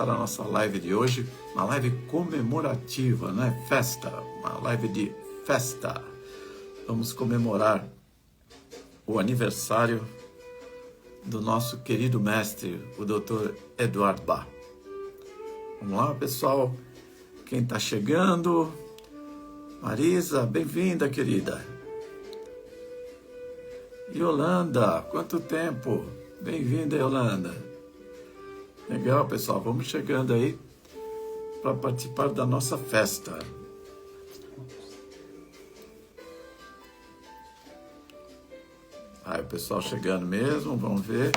para a nossa live de hoje, uma live comemorativa, né? Festa, uma live de festa. Vamos comemorar o aniversário do nosso querido mestre, o Dr. Eduardo Bach. Vamos lá, pessoal. Quem está chegando? Marisa, bem-vinda, querida. Yolanda, quanto tempo? Bem-vinda, Yolanda. Legal, pessoal. Vamos chegando aí para participar da nossa festa. Aí, o pessoal chegando mesmo, vamos ver.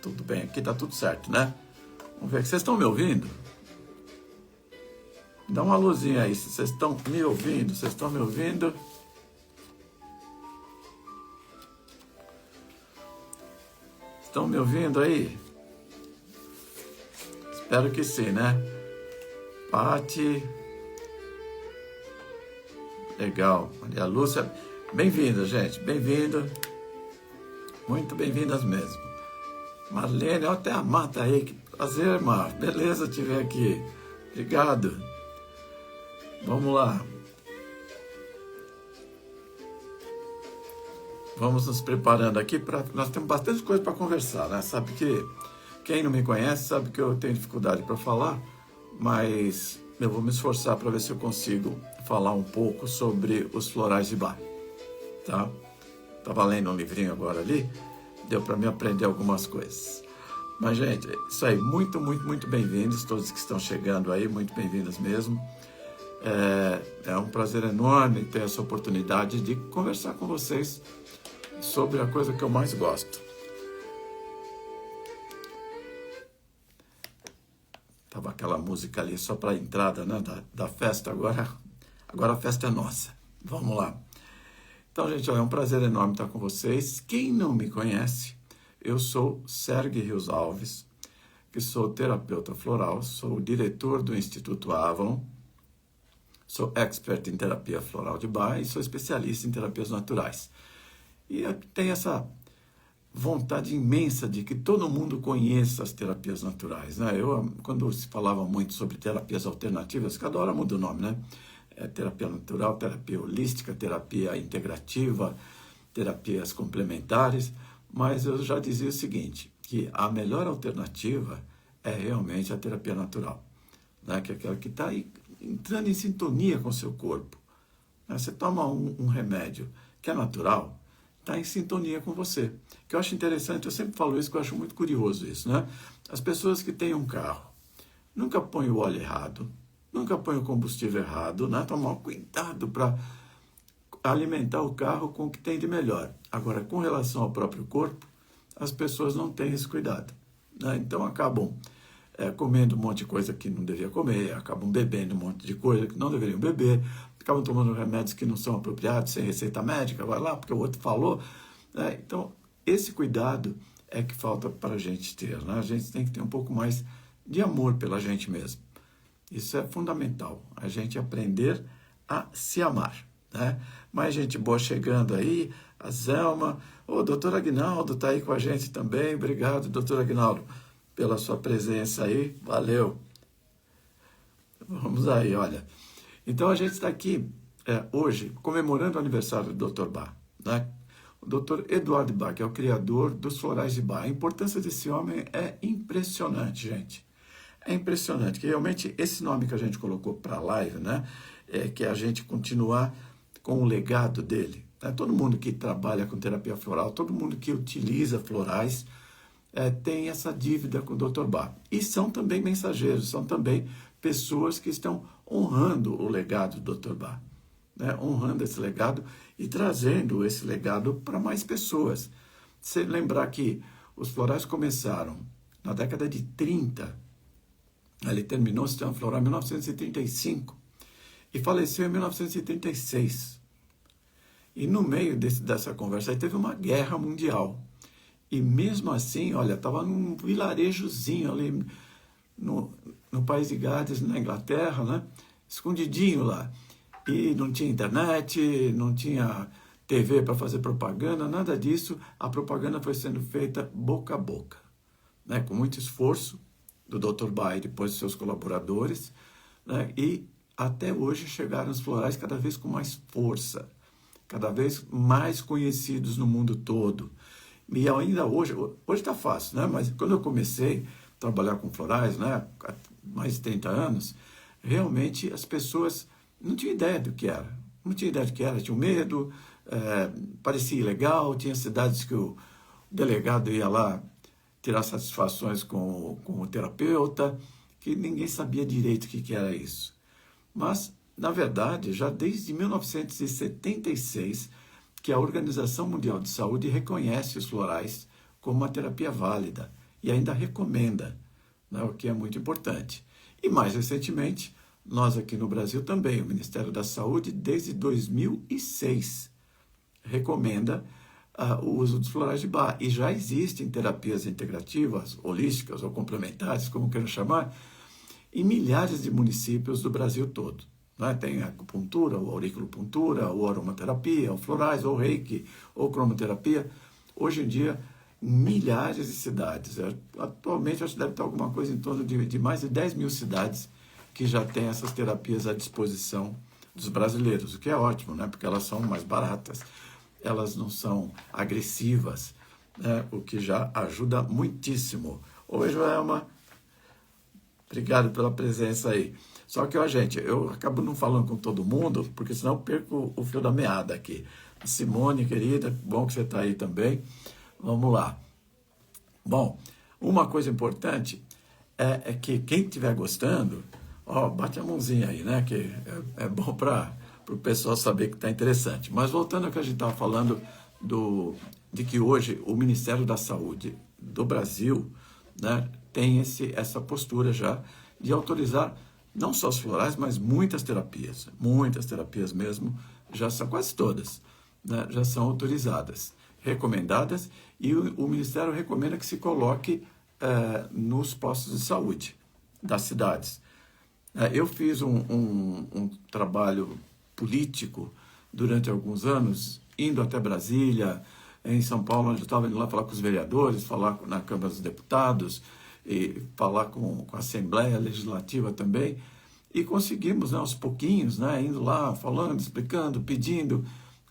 Tudo bem, aqui tá tudo certo, né? Vamos ver, vocês estão me ouvindo? Dá uma luzinha aí, se vocês estão me ouvindo, vocês estão me ouvindo? Estão me ouvindo aí? Espero que sim, né? Pati. Legal. Maria Lúcia. Bem-vinda, gente. Bem-vinda. Muito bem-vindas mesmo. Marlene, olha até a Mata aí. Que prazer, Mar. Beleza te ver aqui. Obrigado. Vamos lá. Vamos nos preparando aqui para... Nós temos bastante coisa para conversar, né? Sabe que quem não me conhece sabe que eu tenho dificuldade para falar, mas eu vou me esforçar para ver se eu consigo falar um pouco sobre os florais de Bach, tá? Estava lendo um livrinho agora ali, deu para me aprender algumas coisas. Mas, gente, isso aí, muito, muito, muito bem-vindos, todos que estão chegando aí, muito bem-vindos mesmo. É um prazer enorme ter essa oportunidade de conversar com vocês sobre a coisa que eu mais gosto. Tava aquela música ali só para a entrada, né, da festa, agora a festa é nossa. Vamos lá. Então, gente, é um prazer enorme estar com vocês. Quem não me conhece, eu sou Sérgio Rios Alves, que sou terapeuta floral, sou o diretor do Instituto Avalon, sou expert em terapia floral de Bach e sou especialista em terapias naturais. E eu tenho essa vontade imensa de que todo mundo conheça as terapias naturais, né? Quando se falava muito sobre terapias alternativas, cada hora muda o nome, né? Terapia natural, terapia holística, terapia integrativa, terapias complementares, mas eu já dizia o seguinte, que a melhor alternativa é realmente a terapia natural, né? Que é aquela que está entrando em sintonia com o seu corpo. Você toma um remédio que é natural, está em sintonia com você. O que eu acho interessante, eu sempre falo isso, que eu acho muito curioso isso, né? As pessoas que têm um carro, nunca põem o óleo errado, nunca põem o combustível errado, né? Tomar cuidado para alimentar o carro com o que tem de melhor. Agora, com relação ao próprio corpo, as pessoas não têm esse cuidado, né? Então, acabam comendo um monte de coisa que não devia comer, acabam bebendo um monte de coisa que não deveriam beber, acabam tomando remédios que não são apropriados, sem receita médica, vai lá porque o outro falou, né? Então, esse cuidado é que falta para a gente ter, né? A gente tem que ter um pouco mais de amor pela gente mesmo. Isso é fundamental, a gente aprender a se amar, né? Mais gente boa chegando aí, a Zelma, o doutor Aguinaldo está aí com a gente também, obrigado, doutor Aguinaldo, pela sua presença aí, valeu. Vamos aí, olha. Então, a gente está aqui hoje comemorando o aniversário do Dr. Bach, né? O Dr. Eduardo Bach, que é o criador dos florais de Bach. A importância desse homem é impressionante, gente. É impressionante, que realmente esse nome que a gente colocou para a live, né? Que é a gente continuar com o legado dele, né? Todo mundo que trabalha com terapia floral, todo mundo que utiliza florais, tem essa dívida com o Dr. Bach. E são também mensageiros, são também pessoas que estão honrando o legado do Dr. Bach, né? Honrando esse legado e trazendo esse legado para mais pessoas. Você lembrar que os florais começaram na década de 30, ele terminou o sistema floral em 1935 e faleceu em 1936. E no meio dessa conversa aí teve uma guerra mundial. E mesmo assim, olha, estava num vilarejozinho ali no país de Gales, na Inglaterra, né? Escondidinho lá. E não tinha internet, não tinha TV para fazer propaganda, nada disso. A propaganda foi sendo feita boca a boca, né, com muito esforço do Dr. Bach e depois de seus colaboradores, né, e até hoje chegaram os florais cada vez com mais força, cada vez mais conhecidos no mundo todo. E ainda hoje está fácil, né? Mas quando eu comecei a trabalhar com florais, né, há mais de 30 anos, realmente as pessoas não tinham ideia do que era. Não tinha ideia do que era, tinham medo, parecia ilegal, tinha cidades que o delegado ia lá tirar satisfações com o terapeuta, que ninguém sabia direito o que era isso. Mas, na verdade, já desde 1976, que a Organização Mundial de Saúde reconhece os florais como uma terapia válida e ainda recomenda, né, o que é muito importante. E mais recentemente, nós aqui no Brasil também, o Ministério da Saúde, desde 2006, recomenda o uso dos florais de Bach. E já existem terapias integrativas, holísticas ou complementares, como queiram chamar, em milhares de municípios do Brasil todo. Né? Tem a acupuntura, ou auriculopuntura, ou aromaterapia, ou florais, ou reiki, ou cromoterapia. Hoje em dia, milhares de cidades. Atualmente, acho que deve estar alguma coisa em torno de mais de 10 mil cidades que já têm essas terapias à disposição dos brasileiros, o que é ótimo, né? Porque elas são mais baratas, elas não são agressivas, né? O que já ajuda muitíssimo. Oi, Joelma. Obrigado pela presença aí. Só que, ó, gente, eu acabo não falando com todo mundo, porque senão eu perco o fio da meada aqui. Simone, querida, bom que você está aí também. Vamos lá. Bom, uma coisa importante é que quem estiver gostando, ó, bate a mãozinha aí, né? Que é bom para o pessoal saber que está interessante. Mas voltando ao que a gente estava falando de que hoje o Ministério da Saúde do Brasil, né, tem essa postura já de autorizar não só os florais, mas muitas terapias mesmo, já são quase todas, né, já são autorizadas, recomendadas, e o Ministério recomenda que se coloque nos postos de saúde das cidades. Eu fiz um trabalho político durante alguns anos, indo até Brasília, em São Paulo, onde eu estava indo lá falar com os vereadores, falar na Câmara dos Deputados, e falar com a Assembleia Legislativa também, e conseguimos, né, aos pouquinhos, né, indo lá, falando, explicando, pedindo,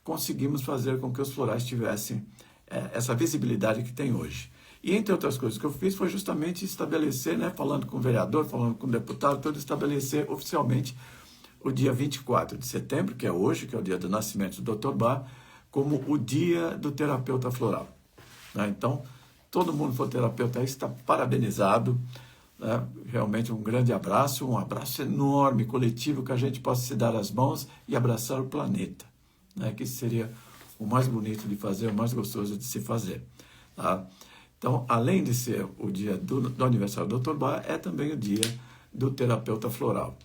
conseguimos fazer com que os florais tivessem essa visibilidade que tem hoje. E, entre outras coisas que eu fiz, foi justamente estabelecer, né, falando com o vereador, falando com o deputado, todo estabelecer oficialmente o dia 24 de setembro, que é hoje, que é o dia do nascimento do Dr. Bach, como o dia do terapeuta floral. Né? Então, todo mundo que for terapeuta aí está parabenizado. Né? Realmente um grande abraço, um abraço enorme, coletivo, que a gente possa se dar as mãos e abraçar o planeta. Né? Que seria o mais bonito de fazer, o mais gostoso de se fazer. Tá? Então, além de ser o dia do aniversário do Dr. Bach, é também o dia do terapeuta floral.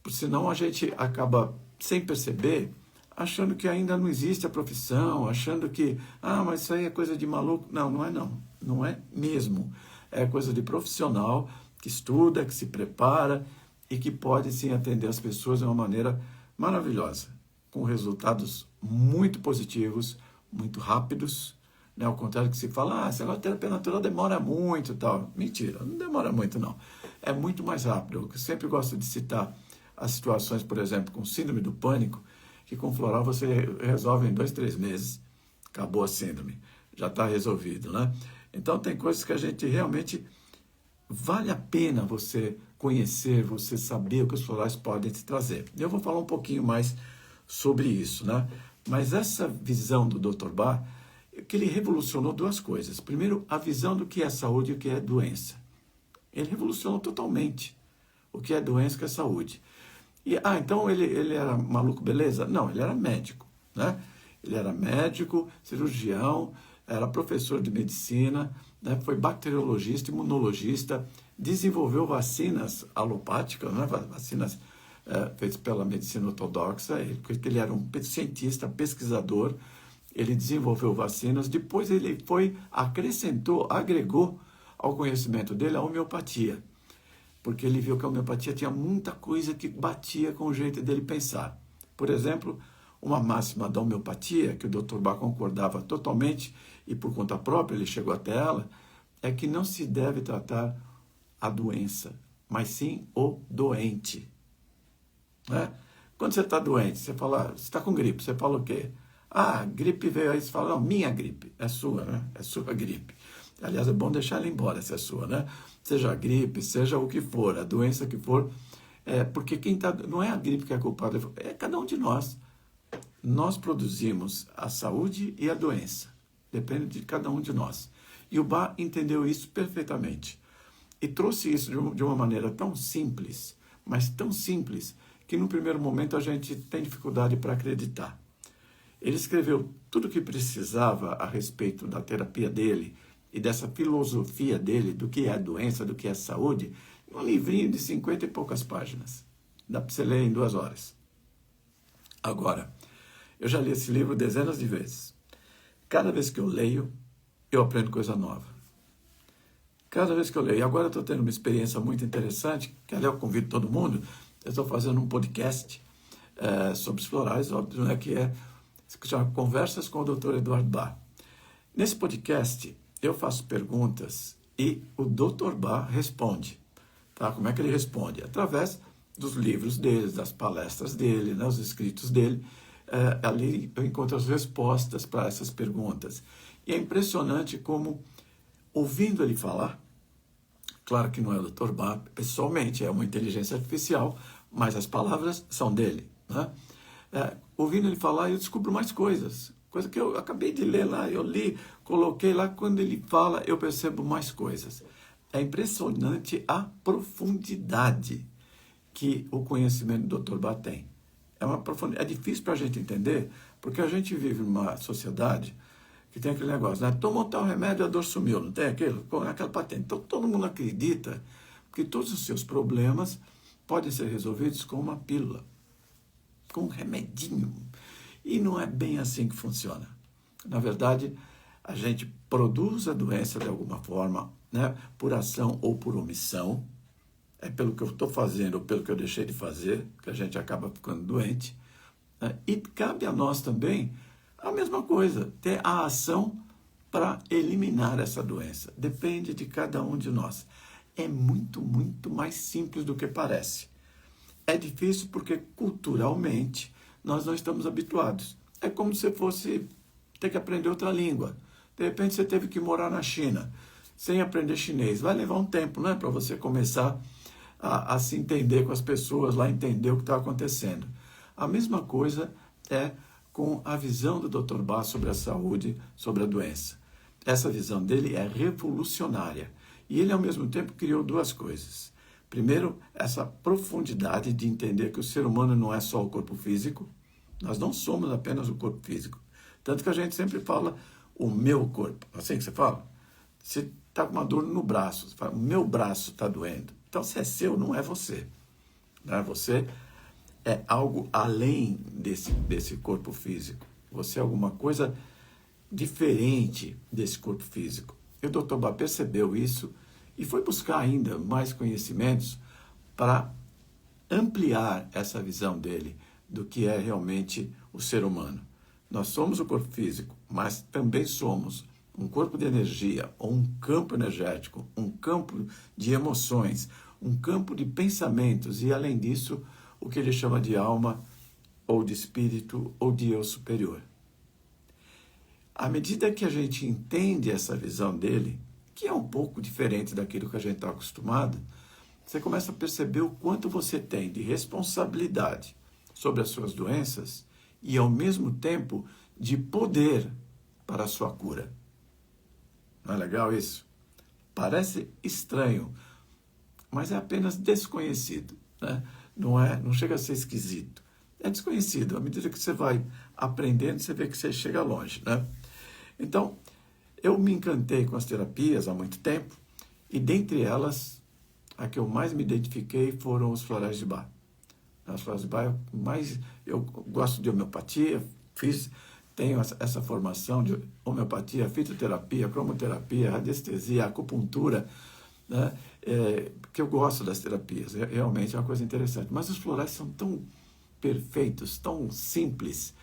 Por senão a gente acaba, sem perceber, achando que ainda não existe a profissão, achando que, mas isso aí é coisa de maluco. Não, não é não. Não é mesmo. É coisa de profissional que estuda, que se prepara e que pode, sim, atender as pessoas de uma maneira maravilhosa, com resultados muito positivos, muito rápidos, né? Ao contrário que se fala, esse negócio de terapia natural demora muito e tal. Mentira, não demora muito não. É muito mais rápido. Eu sempre gosto de citar as situações, por exemplo, com síndrome do pânico, que com floral você resolve em 2, 3 meses. Acabou a síndrome, já está resolvido, né? Então tem coisas que a gente realmente vale a pena você conhecer, você saber o que os florais podem te trazer. Eu vou falar um pouquinho mais sobre isso, né? Mas essa visão do Dr. Bach, que ele revolucionou duas coisas. Primeiro, a visão do que é saúde e o que é doença. Ele revolucionou totalmente o que é doença e o que é saúde. E, então ele era maluco, beleza? Não, ele era médico, né? Ele era médico, cirurgião, era professor de medicina, né? Foi bacteriologista, imunologista, desenvolveu vacinas alopáticas, né? Vacinas feitas pela medicina ortodoxa, porque ele era um cientista, pesquisador, ele desenvolveu vacinas, depois ele acrescentou, agregou ao conhecimento dele a homeopatia, porque ele viu que a homeopatia tinha muita coisa que batia com o jeito dele pensar. Por exemplo, uma máxima da homeopatia, que o Dr. Bach concordava totalmente, e por conta própria ele chegou até ela, é que não se deve tratar a doença, mas sim o doente. Né? Quando você está doente, você fala, você está com gripe, você fala o quê? Ah, gripe veio aí, você fala, não, minha gripe, é sua, né? É sua gripe. Aliás, é bom deixar ela embora se é sua, né? Seja a gripe, seja o que for, a doença que for, porque quem tá, não é a gripe que é culpada, é cada um de nós. Nós produzimos a saúde e a doença. Depende de cada um de nós. E o Bach entendeu isso perfeitamente. E trouxe isso de uma maneira tão simples, mas tão simples, que no primeiro momento a gente tem dificuldade para acreditar. Ele escreveu tudo o que precisava a respeito da terapia dele e dessa filosofia dele, do que é a doença, do que é a saúde, num livrinho de 50 e poucas páginas. Dá para você ler em 2 horas. Agora, eu já li esse livro dezenas de vezes. Cada vez que eu leio, eu aprendo coisa nova. Cada vez que eu leio. E agora eu estou tendo uma experiência muito interessante, que aliás eu convido todo mundo. Eu estou fazendo um podcast sobre os florais, óbvio, né, que chama Conversas com o Dr. Eduardo Bach. Nesse podcast, eu faço perguntas e o Dr. Bach responde. Tá? Como é que ele responde? Através dos livros dele, das palestras dele, né, os escritos dele. Ali eu encontro as respostas para essas perguntas. E é impressionante como, ouvindo ele falar, claro que não é o Dr. Bach pessoalmente, é uma inteligência artificial, mas as palavras são dele. Né? Ouvindo ele falar, eu descubro mais coisas. Coisa que eu acabei de ler lá, eu li, coloquei lá, quando ele fala, eu percebo mais coisas. É impressionante a profundidade que o conhecimento do Dr. Bach tem. É difícil para a gente entender, porque a gente vive numa sociedade que tem aquele negócio, né? Tomou tal remédio, a dor sumiu, não tem aquilo? Aquela patente. Então, todo mundo acredita que todos os seus problemas podem ser resolvidos com uma pílula, com um remedinho. E não é bem assim que funciona. Na verdade, a gente produz a doença de alguma forma, né? Por ação ou por omissão. É pelo que eu estou fazendo ou pelo que eu deixei de fazer que a gente acaba ficando doente. Né? E cabe a nós também a mesma coisa, ter a ação para eliminar essa doença. Depende de cada um de nós. É muito, muito mais simples do que parece. É difícil porque culturalmente nós não estamos habituados. É como se fosse ter que aprender outra língua. De repente você teve que morar na China sem aprender chinês. Vai levar um tempo, né, para você começar a se entender com as pessoas lá, entender o que está acontecendo. A mesma coisa é com a visão do Dr. Bach sobre a saúde, sobre a doença. Essa visão dele é revolucionária. E ele, ao mesmo tempo, criou 2 coisas. Primeiro, essa profundidade de entender que o ser humano não é só o corpo físico. Nós não somos apenas o corpo físico. Tanto que a gente sempre fala o meu corpo. Assim que você fala? Você está com uma dor no braço. Você fala, o meu braço está doendo. Então, se é seu, não é você. Né? Você é algo além desse corpo físico. Você é alguma coisa diferente desse corpo físico. E o Dr. Bach percebeu isso e foi buscar ainda mais conhecimentos para ampliar essa visão dele do que é realmente o ser humano. Nós somos o corpo físico, mas também somos um corpo de energia, ou um campo energético, um campo de emoções, um campo de pensamentos e, além disso, o que ele chama de alma, ou de espírito, ou de eu superior. À medida que a gente entende essa visão dele, que é um pouco diferente daquilo que a gente está acostumado, você começa a perceber o quanto você tem de responsabilidade sobre as suas doenças e, ao mesmo tempo, de poder para a sua cura. Não é legal isso? Parece estranho, mas é apenas desconhecido, né? Não chega a ser esquisito. É desconhecido. À medida que você vai aprendendo, você vê que você chega longe, né? Então, eu me encantei com as terapias há muito tempo, e dentre elas, a que eu mais me identifiquei foram os florais de Bach. As florais de Bach, eu gosto de homeopatia, tenho essa formação de homeopatia, fitoterapia, cromoterapia, radiestesia, acupuntura, né? Que eu gosto das terapias, realmente é uma coisa interessante. Mas os florais são tão perfeitos, tão simples,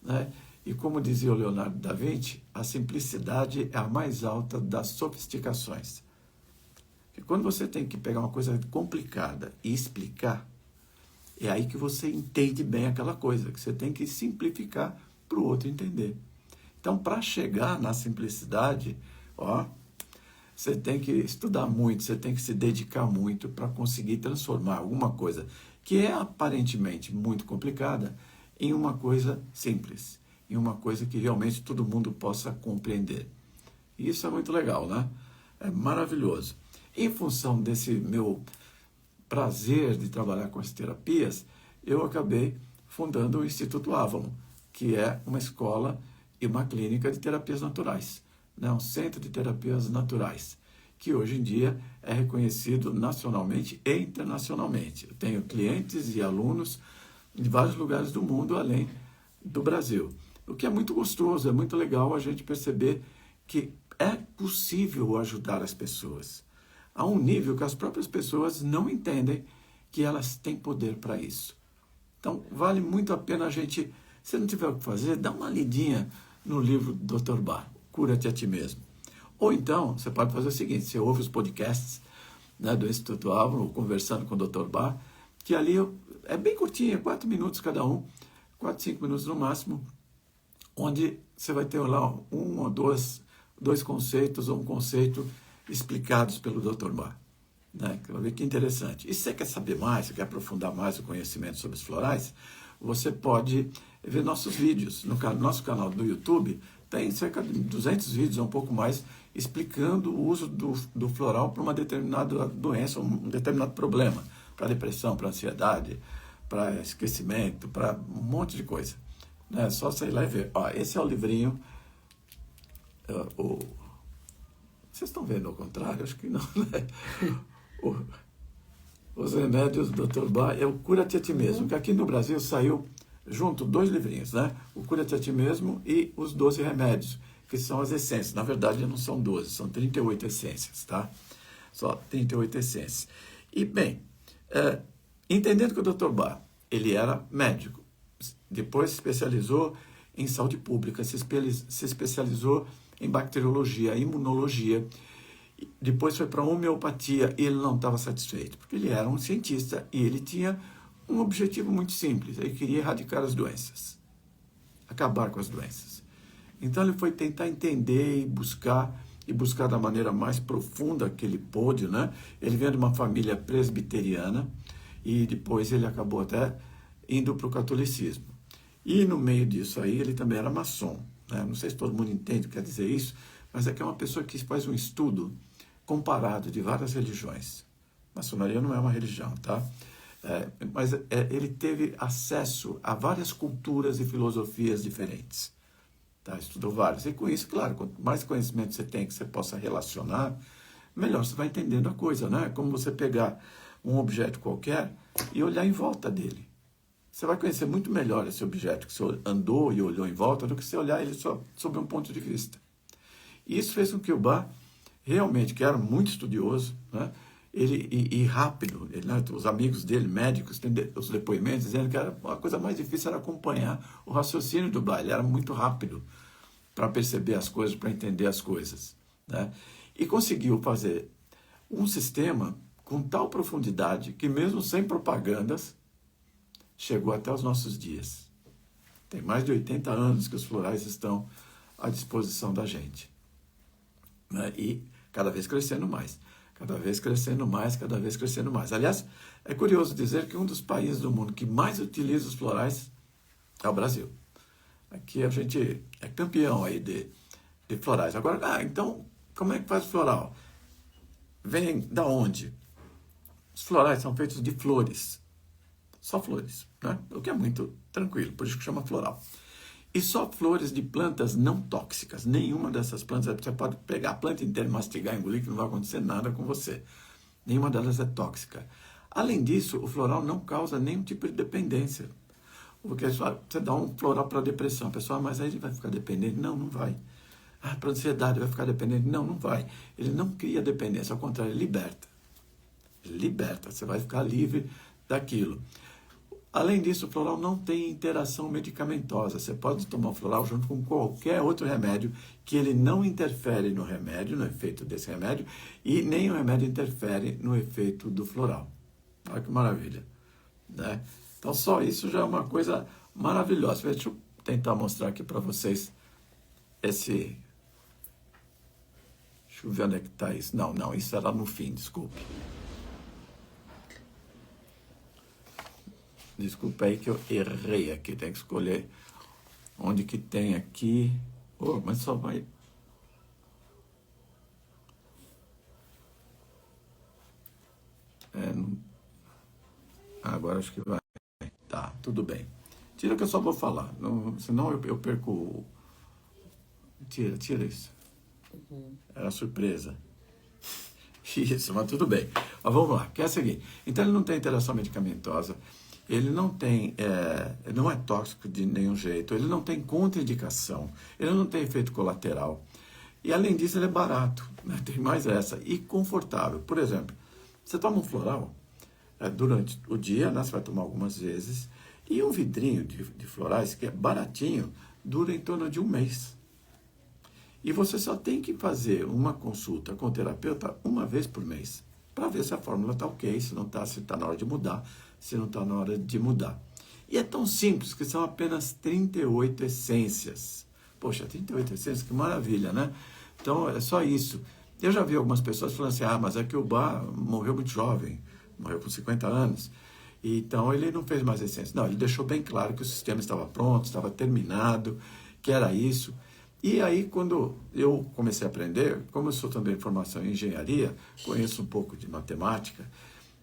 né? E como dizia o Leonardo da Vinci, a simplicidade é a mais alta das sofisticações. E quando você tem que pegar uma coisa complicada e explicar, é aí que você entende bem aquela coisa, que você tem que simplificar para o outro entender. Então, para chegar na simplicidade, você tem que estudar muito, você tem que se dedicar muito para conseguir transformar alguma coisa que é aparentemente muito complicada em uma coisa simples, em uma coisa que realmente todo mundo possa compreender. E isso é muito legal, né? É maravilhoso. Em função desse meu prazer de trabalhar com as terapias, eu acabei fundando o Instituto Avalon, que é uma escola e uma clínica de terapias naturais, né? Um centro de terapias naturais, que hoje em dia é reconhecido nacionalmente e internacionalmente. Eu tenho clientes e alunos de vários lugares do mundo, além do Brasil. O que é muito gostoso, é muito legal a gente perceber que é possível ajudar as pessoas a um nível que as próprias pessoas não entendem que elas têm poder para isso. Então, vale muito a pena a gente, se não tiver o que fazer, dá uma lidinha no livro do Dr. Bach, Cura-te a Ti Mesmo. Ou então, você pode fazer o seguinte, você ouve os podcasts, né, do Instituto Avalon, conversando com o Dr. Bach, que ali é bem curtinho, 4 minutos cada um, 4, 5 minutos no máximo, onde você vai ter lá um ou dois conceitos ou um conceito explicados pelo Dr. Bach. Né? Vai ver que interessante. E se você quer saber mais, você quer aprofundar mais o conhecimento sobre os florais, você pode ver nossos vídeos. No nosso canal do YouTube tem cerca de 200 vídeos, um pouco mais, explicando o uso do floral para uma determinada doença, um determinado problema, para depressão, para ansiedade, para esquecimento, para um monte de coisa. É só você ir lá e ver. Esse é o livrinho. Vocês estão vendo ao contrário? Acho que não, né? Os remédios do Dr. Bach é o Cura-te a Ti Mesmo, que aqui no Brasil saiu junto 2 livrinhos, né? O Cura-te a Ti Mesmo e os 12 remédios, que são as essências. Na verdade, não são 12, são 38 essências, tá? Só 38 essências. E, bem, entendendo que o Dr. Bach, ele era médico, depois se especializou em saúde pública, se especializou em bacteriologia, imunologia, depois foi para a homeopatia e ele não estava satisfeito, porque ele era um cientista e ele tinha um objetivo muito simples, ele queria erradicar as doenças, acabar com as doenças. Então ele foi tentar entender e buscar da maneira mais profunda que ele pôde, né? Ele vem de uma família presbiteriana e depois ele acabou até indo para o catolicismo. E no meio disso aí ele também era maçom, né? Não sei se todo mundo entende o que quer dizer isso, mas é que é uma pessoa que faz um estudo comparado de várias religiões. Maçonaria não é uma religião, tá? Mas ele teve acesso a várias culturas e filosofias diferentes. Tá? Estudou vários. E com isso, claro, quanto mais conhecimento você tem que você possa relacionar, melhor você vai entendendo a coisa, né? É como você pegar um objeto qualquer e olhar em volta dele. Você vai conhecer muito melhor esse objeto que você andou e olhou em volta do que você olhar ele só sob um ponto de vista. E isso fez com que o Bach, realmente, que era muito estudioso, né? E rápido, né? Os amigos dele, médicos, têm os depoimentos dizendo que a coisa mais difícil era acompanhar o raciocínio do Bach. Ele era muito rápido para perceber as coisas, para entender as coisas, né? E conseguiu fazer um sistema com tal profundidade que mesmo sem propagandas, chegou até os nossos dias. Tem mais de 80 anos que os florais estão à disposição da gente, né? E cada vez crescendo mais, cada vez crescendo mais, cada vez crescendo mais. Aliás, é curioso dizer que um dos países do mundo que mais utiliza os florais é o Brasil. Aqui a gente é campeão aí de florais. Agora, então, como é que faz o floral? Vem da onde? Os florais são feitos de flores. Só flores, né? O que é muito tranquilo, por isso que chama floral. E só flores de plantas não tóxicas. Nenhuma dessas plantas, você pode pegar a planta inteira, mastigar, engolir, que não vai acontecer nada com você. Nenhuma delas é tóxica. Além disso, o floral não causa nenhum tipo de dependência. Porque você dá um floral para depressão, a pessoa, mas aí ele vai ficar dependente? Não, não vai. Para ansiedade vai ficar dependente? Não, não vai. Ele não cria dependência, ao contrário, ele liberta. Ele liberta, você vai ficar livre daquilo. Além disso, o floral não tem interação medicamentosa. Você pode tomar o floral junto com qualquer outro remédio, que ele não interfere no remédio, no efeito desse remédio, e nem o remédio interfere no efeito do floral. Olha que maravilha, né? Então, só isso já é uma coisa maravilhosa. Deixa eu tentar mostrar aqui para vocês esse... Deixa eu ver onde é que está isso. Não, isso era no fim, desculpe. Desculpa aí que eu errei aqui, tem que escolher onde que tem aqui. Oh, mas só vai... Agora acho que vai. Tá, tudo bem. Tira que eu só vou falar, senão eu perco... Tira isso. Era surpresa. Isso, mas tudo bem. Mas vamos lá, que é o seguinte. Então ele não tem interação medicamentosa, ele não tem, não é tóxico de nenhum jeito, ele não tem contraindicação, ele não tem efeito colateral. E além disso ele é barato, né? Tem mais essa, e confortável. Por exemplo, você toma um floral durante o dia, né? Você vai tomar algumas vezes, e um vidrinho de florais, que é baratinho, dura em torno de um mês. E você só tem que fazer uma consulta com o terapeuta uma vez por mês, para ver se a fórmula está ok, se não está, se está na hora de mudar, se não está na hora de mudar. E é tão simples que são apenas 38 essências. Poxa, 38 essências, que maravilha, né? Então, é só isso. Eu já vi algumas pessoas falando assim, mas é que o Bach morreu muito jovem, morreu com 50 anos, e então ele não fez mais essências. Não, ele deixou bem claro que o sistema estava pronto, estava terminado, que era isso. E aí, quando eu comecei a aprender, como eu sou também de formação em engenharia, conheço um pouco de matemática,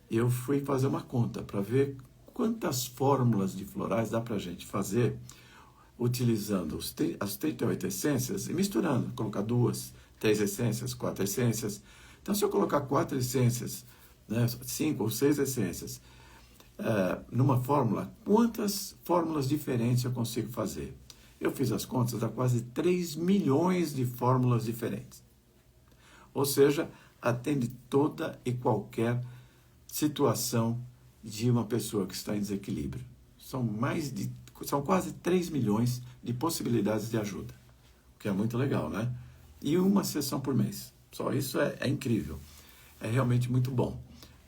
eu fui fazer uma conta para ver quantas fórmulas de florais dá para a gente fazer utilizando as 38 essências e misturando, colocar 2, 3 essências, 4 essências. Então, se eu colocar 4 essências, né, 5 ou 6 essências numa fórmula, quantas fórmulas diferentes eu consigo fazer? Eu fiz as contas, dá quase 3 milhões de fórmulas diferentes. Ou seja, atende toda e qualquer situação de uma pessoa que está em desequilíbrio. São quase 3 milhões de possibilidades de ajuda, o que é muito legal, né? E uma sessão por mês. Só isso é incrível. É realmente muito bom.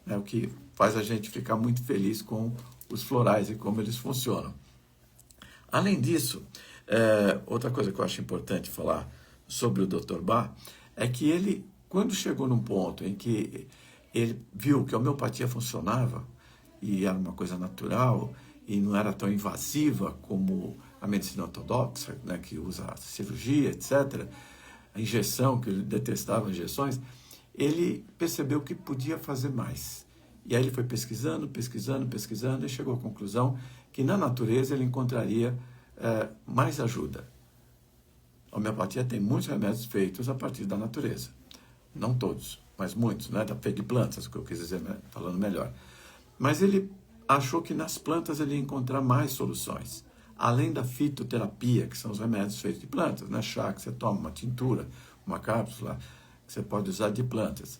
É o que faz a gente ficar muito feliz com os florais e como eles funcionam. Além disso, outra coisa que eu acho importante falar sobre o Dr. Bach é que ele, quando chegou num ponto em que ele viu que a homeopatia funcionava e era uma coisa natural e não era tão invasiva como a medicina ortodoxa, né, que usa a cirurgia, etc., a injeção, que ele detestava injeções, ele percebeu que podia fazer mais. E aí ele foi pesquisando e chegou à conclusão que na natureza ele encontraria mais ajuda. A homeopatia tem muitos remédios feitos a partir da natureza. Não todos, mas muitos, né? Feito de plantas, que eu quis dizer, falando melhor. Mas ele achou que nas plantas ele ia encontrar mais soluções. Além da fitoterapia, que são os remédios feitos de plantas, né? Chá que você toma, uma tintura, uma cápsula, que você pode usar de plantas.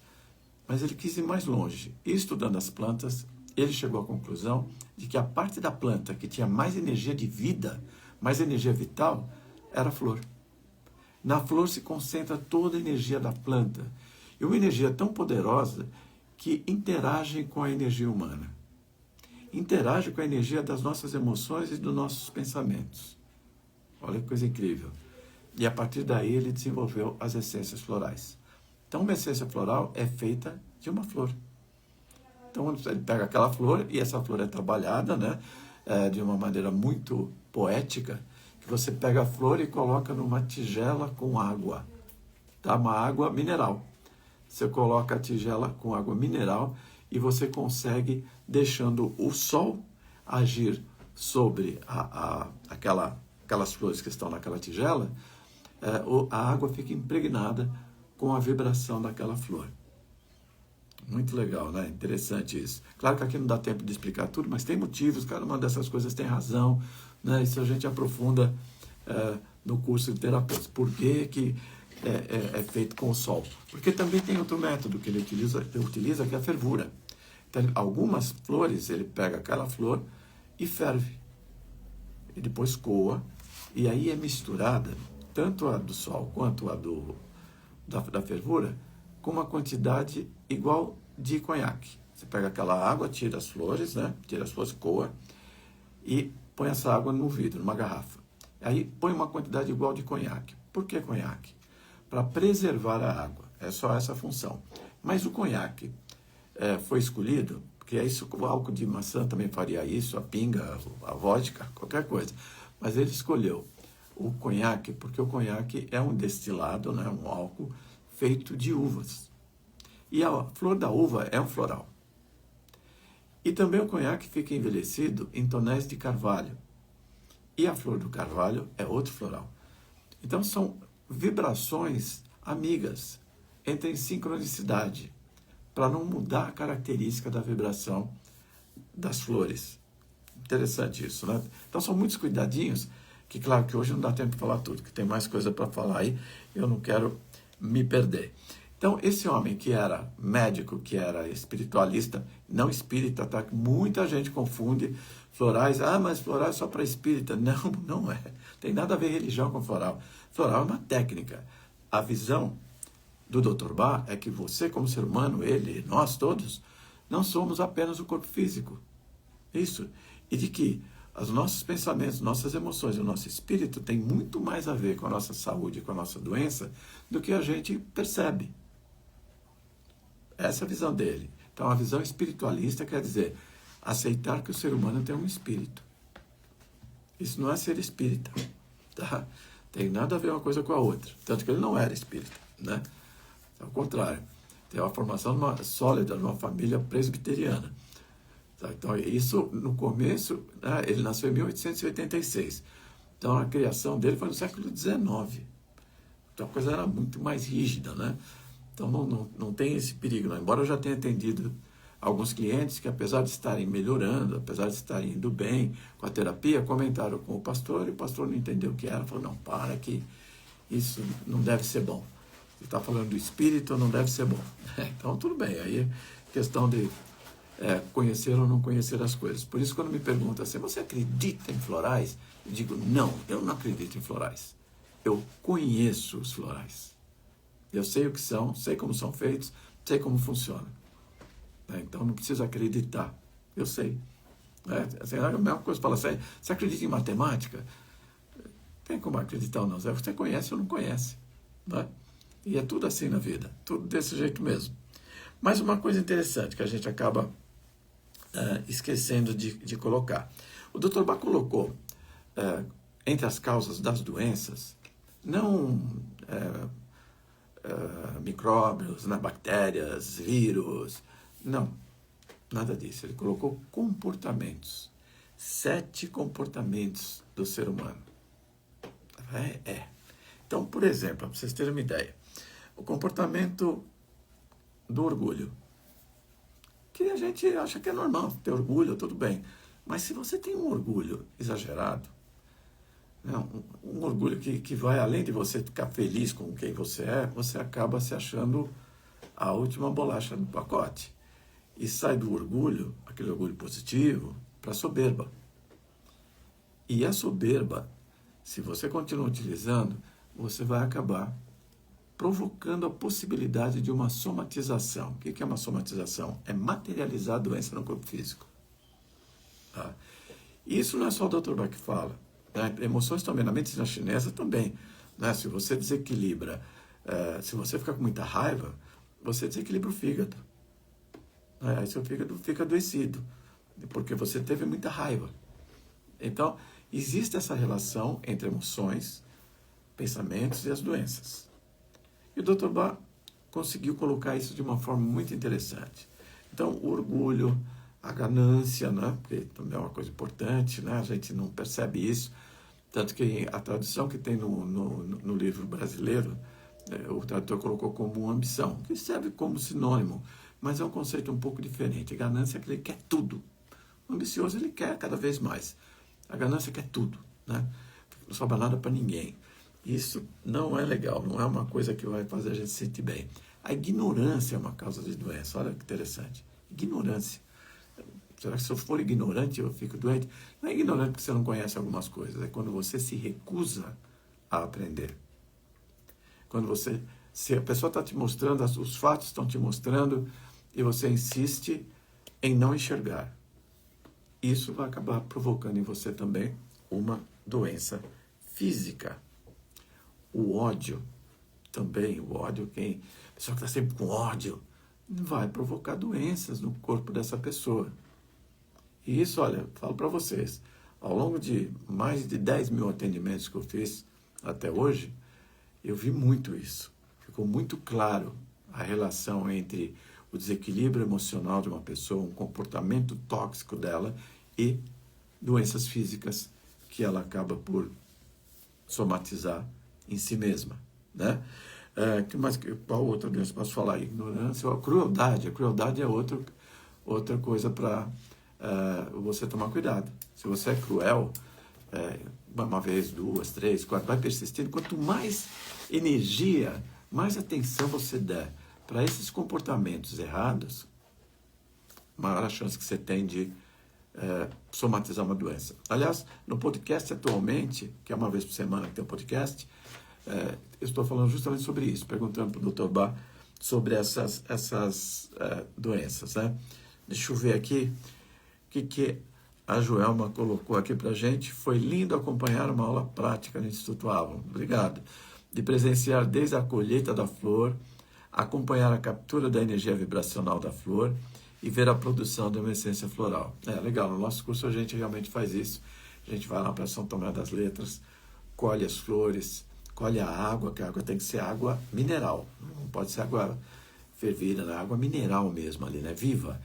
Mas ele quis ir mais longe. E estudando as plantas, ele chegou à conclusão de que a parte da planta que tinha mais energia de vida, mais energia vital, era a flor. Na flor se concentra toda a energia da planta. E uma energia tão poderosa que interage com a energia humana. Interage com a energia das nossas emoções e dos nossos pensamentos. Olha que coisa incrível. E a partir daí ele desenvolveu as essências florais. Então uma essência floral é feita de uma flor. Então ele pega aquela flor e essa flor é trabalhada, né, de uma maneira muito poética, que você pega a flor e coloca numa tigela com água. Tá? Uma água mineral. Você coloca a tigela com água mineral e você consegue, deixando o sol agir sobre aquelas flores que estão naquela tigela, a água fica impregnada com a vibração daquela flor. Muito legal, né? Interessante isso. Claro que aqui não dá tempo de explicar tudo, mas tem motivos, cada uma dessas coisas tem razão, né? Isso a gente aprofunda no curso de terapeutas. Por que é feito com o sol? Porque também tem outro método que ele utiliza que é a fervura. Então, algumas flores, ele pega aquela flor e ferve. E depois coa, e aí é misturada, tanto a do sol quanto a da fervura, com uma quantidade igual de conhaque. Você pega aquela água, tira as flores, né? Tira as flores, coa, e põe essa água no vidro, numa garrafa. Aí põe uma quantidade igual de conhaque. Por que conhaque? Para preservar a água. É só essa função. Mas o conhaque foi escolhido, porque é isso, o álcool de maçã também faria isso, a pinga, a vodka, qualquer coisa. Mas ele escolheu o conhaque, porque o conhaque é um destilado, né, um álcool feito de uvas. E a flor da uva é um floral. E também o conhaque fica envelhecido em tonéis de carvalho. E a flor do carvalho é outro floral. Então são vibrações amigas, entrem em sincronicidade, para não mudar a característica da vibração das flores. Interessante isso, né? Então são muitos cuidadinhos, que claro que hoje não dá tempo de falar tudo, que tem mais coisa para falar aí, eu não quero me perder. Então, esse homem que era médico, que era espiritualista, não espírita, tá? Muita gente confunde florais. Ah, mas floral é só para espírita. Não, não é. Tem nada a ver religião com floral. Floral é uma técnica. A visão do Dr. Bach é que você, como ser humano, ele, nós todos, não somos apenas o corpo físico. Isso. E de que os nossos pensamentos, nossas emoções, o nosso espírito tem muito mais a ver com a nossa saúde, com a nossa doença, do que a gente percebe. Essa é a visão dele. Então, a visão espiritualista quer dizer aceitar que o ser humano tem um espírito. Isso não é ser espírita, tá? Tem nada a ver uma coisa com a outra. Tanto que ele não era espírita, né? Ao contrário, tem uma formação sólida numa família presbiteriana. Tá? Então, isso, no começo, né, ele nasceu em 1886. Então, a criação dele foi no século XIX. Então, a coisa era muito mais rígida, né? Então, não tem esse perigo, não. Embora eu já tenha atendido alguns clientes que, apesar de estarem melhorando, apesar de estarem indo bem com a terapia, comentaram com o pastor, e o pastor não entendeu o que era, falou, não, para que isso não deve ser bom. Você está falando do espírito, não deve ser bom. Então, tudo bem, aí é questão de conhecer ou não conhecer as coisas. Por isso, quando me perguntam assim, você acredita em florais? Eu digo, não, eu não acredito em florais. Eu conheço os florais. Eu sei o que são, sei como são feitos, sei como funciona. Então não preciso acreditar. Eu sei. Assim, é a mesma coisa, fala assim, você acredita em matemática? Tem como acreditar ou não. Você conhece ou não conhece. Né? E é tudo assim na vida. Tudo desse jeito mesmo. Mas uma coisa interessante que a gente acaba esquecendo de colocar. O Dr. Bach colocou entre as causas das doenças, não micróbios, né, bactérias, vírus. Não, nada disso. Ele colocou comportamentos. 7 comportamentos do ser humano. Então, por exemplo, para vocês terem uma ideia, o comportamento do orgulho. Que a gente acha que é normal ter orgulho, tudo bem. Mas se você tem um orgulho exagerado, um orgulho que vai além de você ficar feliz com quem você é, você acaba se achando a última bolacha do pacote. E sai do orgulho, aquele orgulho positivo, para a soberba. E a soberba, se você continuar utilizando, você vai acabar provocando a possibilidade de uma somatização. O que é uma somatização? É materializar a doença no corpo físico. Tá? Isso não é só o Dr. Bach que fala. Né? Emoções também, na medicina chinesa também. Né? Se você desequilibra, se você fica com muita raiva, você desequilibra o fígado. Aí seu fígado fica adoecido, porque você teve muita raiva. Então, existe essa relação entre emoções, pensamentos e as doenças. E o Dr. Bach conseguiu colocar isso de uma forma muito interessante. Então, o orgulho, a ganância, né? Porque também é uma coisa importante, né? A gente não percebe isso. Tanto que a tradução que tem no livro brasileiro, o tradutor colocou como ambição, que serve como sinônimo, mas é um conceito um pouco diferente. A ganância é que ele quer tudo. O ambicioso, ele quer cada vez mais. A ganância quer tudo, né? Não sobra nada para ninguém. Isso não é legal, não é uma coisa que vai fazer a gente se sentir bem. A ignorância é uma causa de doença, olha que interessante. Ignorância. Será que se eu for ignorante eu fico doente? Não é ignorante porque você não conhece algumas coisas, é quando você se recusa a aprender. Quando você, se a pessoa está te mostrando, os fatos estão te mostrando, e você insiste em não enxergar. Isso vai acabar provocando em você também uma doença física. O ódio também, o ódio, a pessoa que está sempre com ódio, vai provocar doenças no corpo dessa pessoa. E isso, olha, falo para vocês, ao longo de mais de 10 mil atendimentos que eu fiz até hoje, eu vi muito isso. Ficou muito claro a relação entre o desequilíbrio emocional de uma pessoa, um comportamento tóxico dela e doenças físicas que ela acaba por somatizar em si mesma, né? Qual outra doença posso falar? Ignorância, a crueldade. A crueldade é outra coisa para você tomar cuidado. Se você é cruel, uma vez, duas, três, quatro, vai persistindo. Quanto mais energia, mais atenção você der para esses comportamentos errados, maior a chance que você tem de somatizar uma doença. Aliás, no podcast atualmente, que é uma vez por semana que tem um podcast, eu estou falando justamente sobre isso, perguntando para o Dr. Bach sobre essas doenças, né? Deixa eu ver aqui o que a Joelma colocou aqui para a gente. Foi lindo acompanhar uma aula prática no Instituto Avalon. Obrigado. De presenciar desde a colheita da flor, acompanhar a captura da energia vibracional da flor e ver a produção de uma essência floral. Legal, no nosso curso a gente realmente faz isso. A gente vai lá para São Tomé das Letras, colhe as flores, colhe a água, que a água tem que ser água mineral, não pode ser água fervida, né? Água mineral mesmo ali, né? Viva.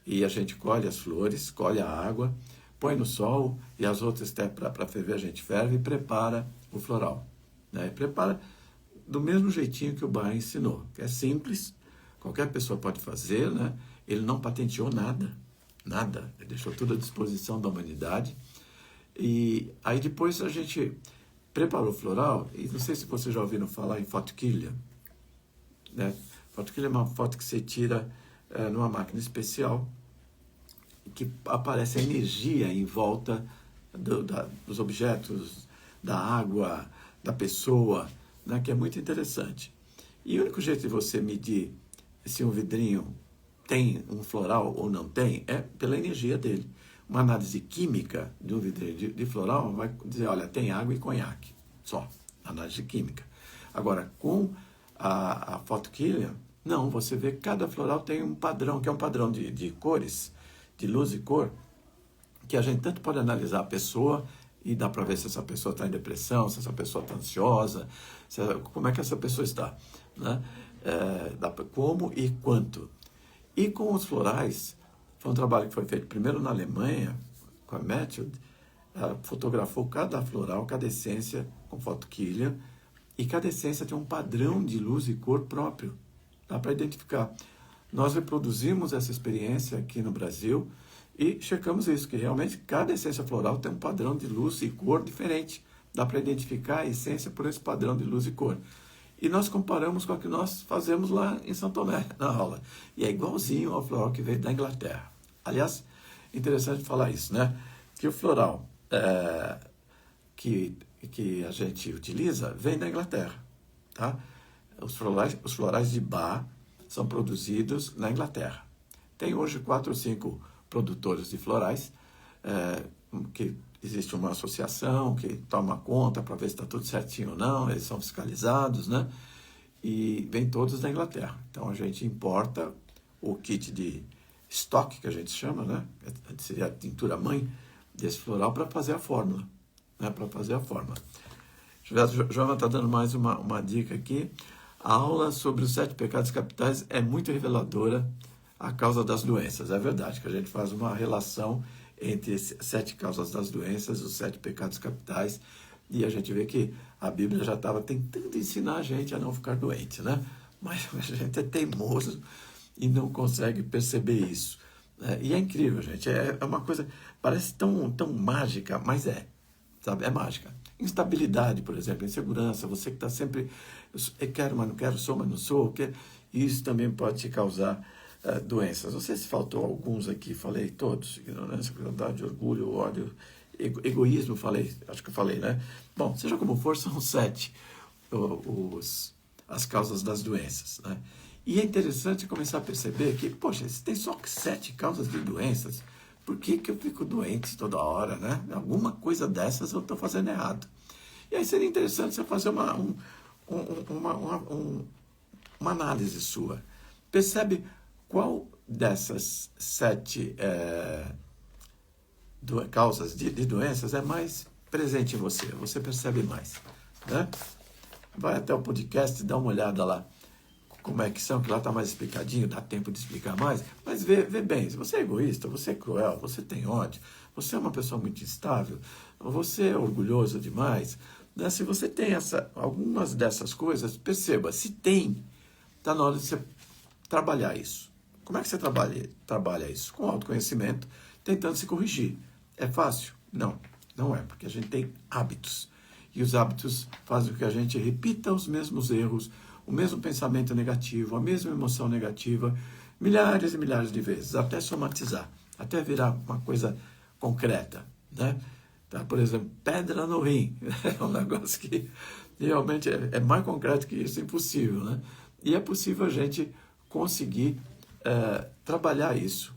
E a gente colhe as flores, colhe a água, põe no sol e as outras até para ferver a gente ferve e prepara o floral, né? E prepara do mesmo jeitinho que o Bach ensinou, que é simples, qualquer pessoa pode fazer, né? Ele não patenteou nada, ele deixou tudo à disposição da humanidade. E aí depois a gente preparou o floral, e não sei se vocês já ouviram falar em fotoquilha, né? Fotoquilha é uma foto que você tira numa máquina especial, que aparece a energia em volta dos objetos, da água, da pessoa, né? Que é muito interessante. E o único jeito de você medir se um vidrinho tem um floral ou não tem é pela energia dele. Uma análise química de um vidrinho de floral vai dizer, olha, tem água e conhaque, só, análise química. Agora, com a fotoquilha, não, você vê que cada floral tem um padrão, que é um padrão de cores, de luz e cor, que a gente tanto pode analisar a pessoa e dá para ver se essa pessoa está em depressão, se essa pessoa está ansiosa, como é que essa pessoa está, né? Como e quanto. E com os florais, foi um trabalho que foi feito primeiro na Alemanha, com a Method, ela fotografou cada floral, cada essência com fotoquilha, e cada essência tem um padrão de luz e cor próprio. Dá para identificar. Nós reproduzimos essa experiência aqui no Brasil e checamos isso, que realmente cada essência floral tem um padrão de luz e cor diferente. Dá para identificar a essência por esse padrão de luz e cor. E nós comparamos com o que nós fazemos lá em São Tomé, na aula. E é igualzinho ao floral que veio da Inglaterra. Aliás, interessante falar isso, né? Que o floral que a gente utiliza vem da Inglaterra, tá? Os florais de Bach são produzidos na Inglaterra. Tem hoje 4 ou 5 produtores de florais, que existe uma associação que toma conta para ver se está tudo certinho ou não, eles são fiscalizados, né? E vem todos da Inglaterra. Então a gente importa o kit de estoque, que a gente chama, né? Seria a tintura mãe desse floral para fazer a fórmula, né? Para fazer a fórmula. Joana está dando mais uma dica aqui. A aula sobre os 7 pecados capitais é muito reveladora a causa das doenças. É verdade que a gente faz uma relação entre as 7 causas das doenças, os 7 pecados capitais, e a gente vê que a Bíblia já estava tentando ensinar a gente a não ficar doente, né? Mas a gente é teimoso e não consegue perceber isso. E é incrível, gente. É uma coisa, parece tão mágica, mas sabe? É mágica. Instabilidade, por exemplo, insegurança, você que está sempre, eu quero, mas não quero, sou, mas não sou, isso também pode te causar doenças. Não sei se faltou alguns aqui, falei todos: ignorância, crueldade, orgulho, ódio, egoísmo, falei, acho que eu falei, né? Bom, seja como for, são 7 as causas das doenças, né? E é interessante começar a perceber que, poxa, se tem só 7 causas de doenças, por que que eu fico doente toda hora, né? Alguma coisa dessas eu estou fazendo errado. E aí seria interessante você fazer uma análise sua. Percebe qual dessas 7 causas de doenças é mais presente em você, você percebe mais, né? Vai até o podcast, dá uma olhada lá, como é que são, que lá está mais explicadinho, dá tempo de explicar mais, mas vê bem, se você é egoísta, você é cruel, você tem ódio, você é uma pessoa muito instável, você é orgulhoso demais, né? Se você tem algumas dessas coisas, perceba, se tem, está na hora de você trabalhar isso. Como é que você trabalha isso? Com autoconhecimento, tentando se corrigir. É fácil? Não, não é, porque a gente tem hábitos. E os hábitos fazem com que a gente repita os mesmos erros, o mesmo pensamento negativo, a mesma emoção negativa, milhares e milhares de vezes, até somatizar, até virar uma coisa concreta, né? Tá? Por exemplo, pedra no rim. É um negócio que realmente é mais concreto que isso, é impossível, né? E é possível a gente conseguir trabalhar isso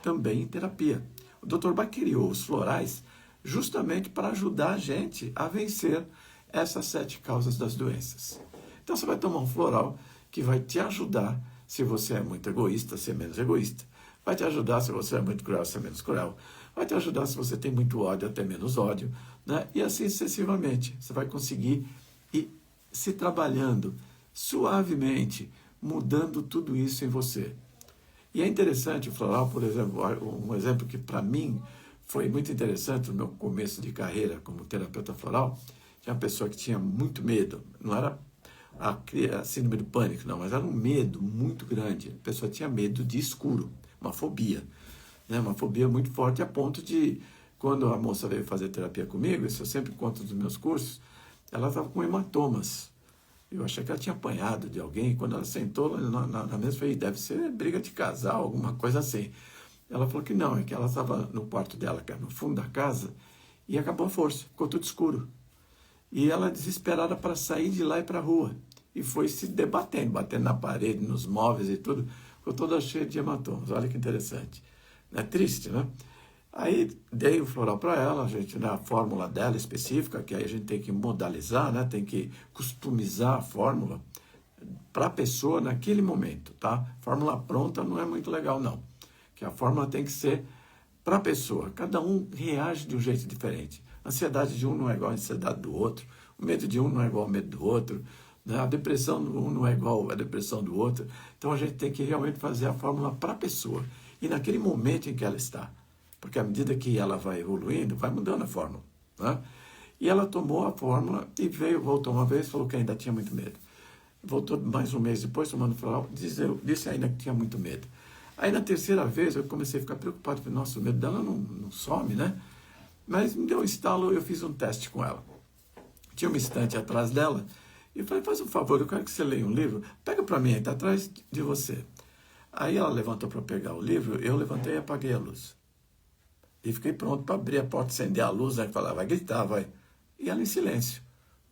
também em terapia. O Dr. Bach criou os florais justamente para ajudar a gente a vencer essas 7 causas das doenças. Então você vai tomar um floral que vai te ajudar, se você é muito egoísta, a ser menos egoísta. Vai te ajudar se você é muito cruel, a ser menos cruel. Vai te ajudar se você tem muito ódio, a ter menos ódio, né? E assim sucessivamente. Você vai conseguir ir se trabalhando suavemente, mudando tudo isso em você. E é interessante o floral, por exemplo, um exemplo que para mim foi muito interessante no meu começo de carreira como terapeuta floral. Tinha uma pessoa que tinha muito medo, não era a síndrome do pânico, não, mas era um medo muito grande. A pessoa tinha medo de escuro, uma fobia, né? Uma fobia muito forte a ponto de, quando a moça veio fazer terapia comigo, isso eu sempre conto nos meus cursos, ela estava com hematomas. Eu achei que ela tinha apanhado de alguém. Quando ela sentou na mesa, eu falei, deve ser briga de casal, alguma coisa assim. Ela falou que não, é que ela estava no quarto dela, que era no fundo da casa, e acabou a força, ficou tudo escuro. E ela desesperada para sair de lá e para a rua. E foi se debatendo, batendo na parede, nos móveis e tudo. Ficou toda cheia de hematomas. Olha que interessante. É triste, né? Aí dei o floral para ela, a gente, né, a fórmula dela específica, que aí a gente tem que modalizar, né, tem que customizar a fórmula para a pessoa naquele momento, tá? Fórmula pronta não é muito legal, não. Que a fórmula tem que ser para a pessoa. Cada um reage de um jeito diferente. A ansiedade de um não é igual à ansiedade do outro, o medo de um não é igual ao medo do outro, né? A depressão de um não é igual à depressão do outro. Então a gente tem que realmente fazer a fórmula para a pessoa e naquele momento em que ela está. Porque à medida que ela vai evoluindo, vai mudando a fórmula, né? E ela tomou a fórmula e voltou uma vez, falou que ainda tinha muito medo. Voltou mais um mês depois, tomando floral, disse ainda que tinha muito medo. Aí na terceira vez eu comecei a ficar preocupado, porque nossa, o medo dela não some, né? Mas me deu um estalo, eu fiz um teste com ela. Tinha uma estante atrás dela, e eu falei, faz um favor, eu quero que você leia um livro, pega para mim, aí está atrás de você. Aí ela levantou para pegar o livro, eu levantei e apaguei a luz. E fiquei pronto para abrir a porta, acender a luz, né? Falar, vai gritar, vai. E ela em silêncio.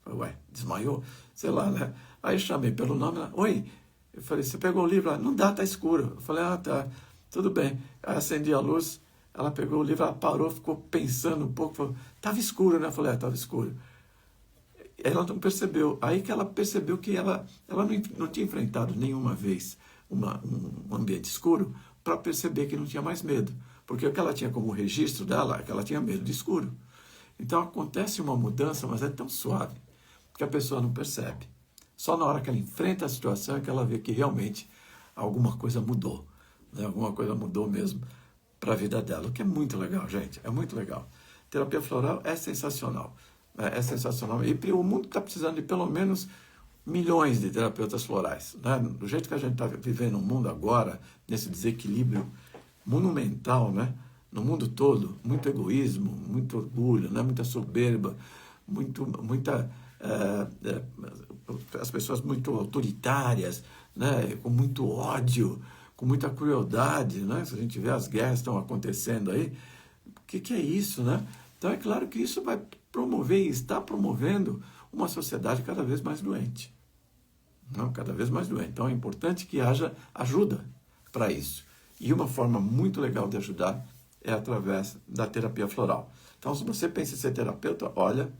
Falei, ué, desmaiou? Sei lá, né? Aí eu chamei pelo nome, ela, oi. Eu falei, você pegou o livro? Ela, não dá, tá escuro. Eu falei, tá, tudo bem. Aí acendi a luz, ela pegou o livro, ela parou, ficou pensando um pouco, falou, tava escuro, né? Eu falei, tava escuro. Ela não percebeu. Aí que ela percebeu que ela não tinha enfrentado nenhuma vez um ambiente escuro para perceber que não tinha mais medo. Porque o que ela tinha como registro dela é que ela tinha medo de escuro. Então acontece uma mudança, mas é tão suave que a pessoa não percebe. Só na hora que ela enfrenta a situação é que ela vê que realmente alguma coisa mudou, né? Alguma coisa mudou mesmo para a vida dela, o que é muito legal, gente, é muito legal. Terapia floral é sensacional, né? É sensacional. E o mundo está precisando de pelo menos milhões de terapeutas florais, né? Do jeito que a gente está vivendo no mundo agora, nesse desequilíbrio monumental, né? No mundo todo, muito egoísmo, muito orgulho, né? Muita soberba, as pessoas muito autoritárias, né? Com muito ódio, com muita crueldade, né? Se a gente vê as guerras que estão acontecendo aí, o que é isso, né? Então é claro que isso vai promover e está promovendo uma sociedade cada vez mais doente. Não, cada vez mais doente. Então é importante que haja ajuda para isso. E uma forma muito legal de ajudar é através da terapia floral. Então, se você pensa em ser terapeuta, olha,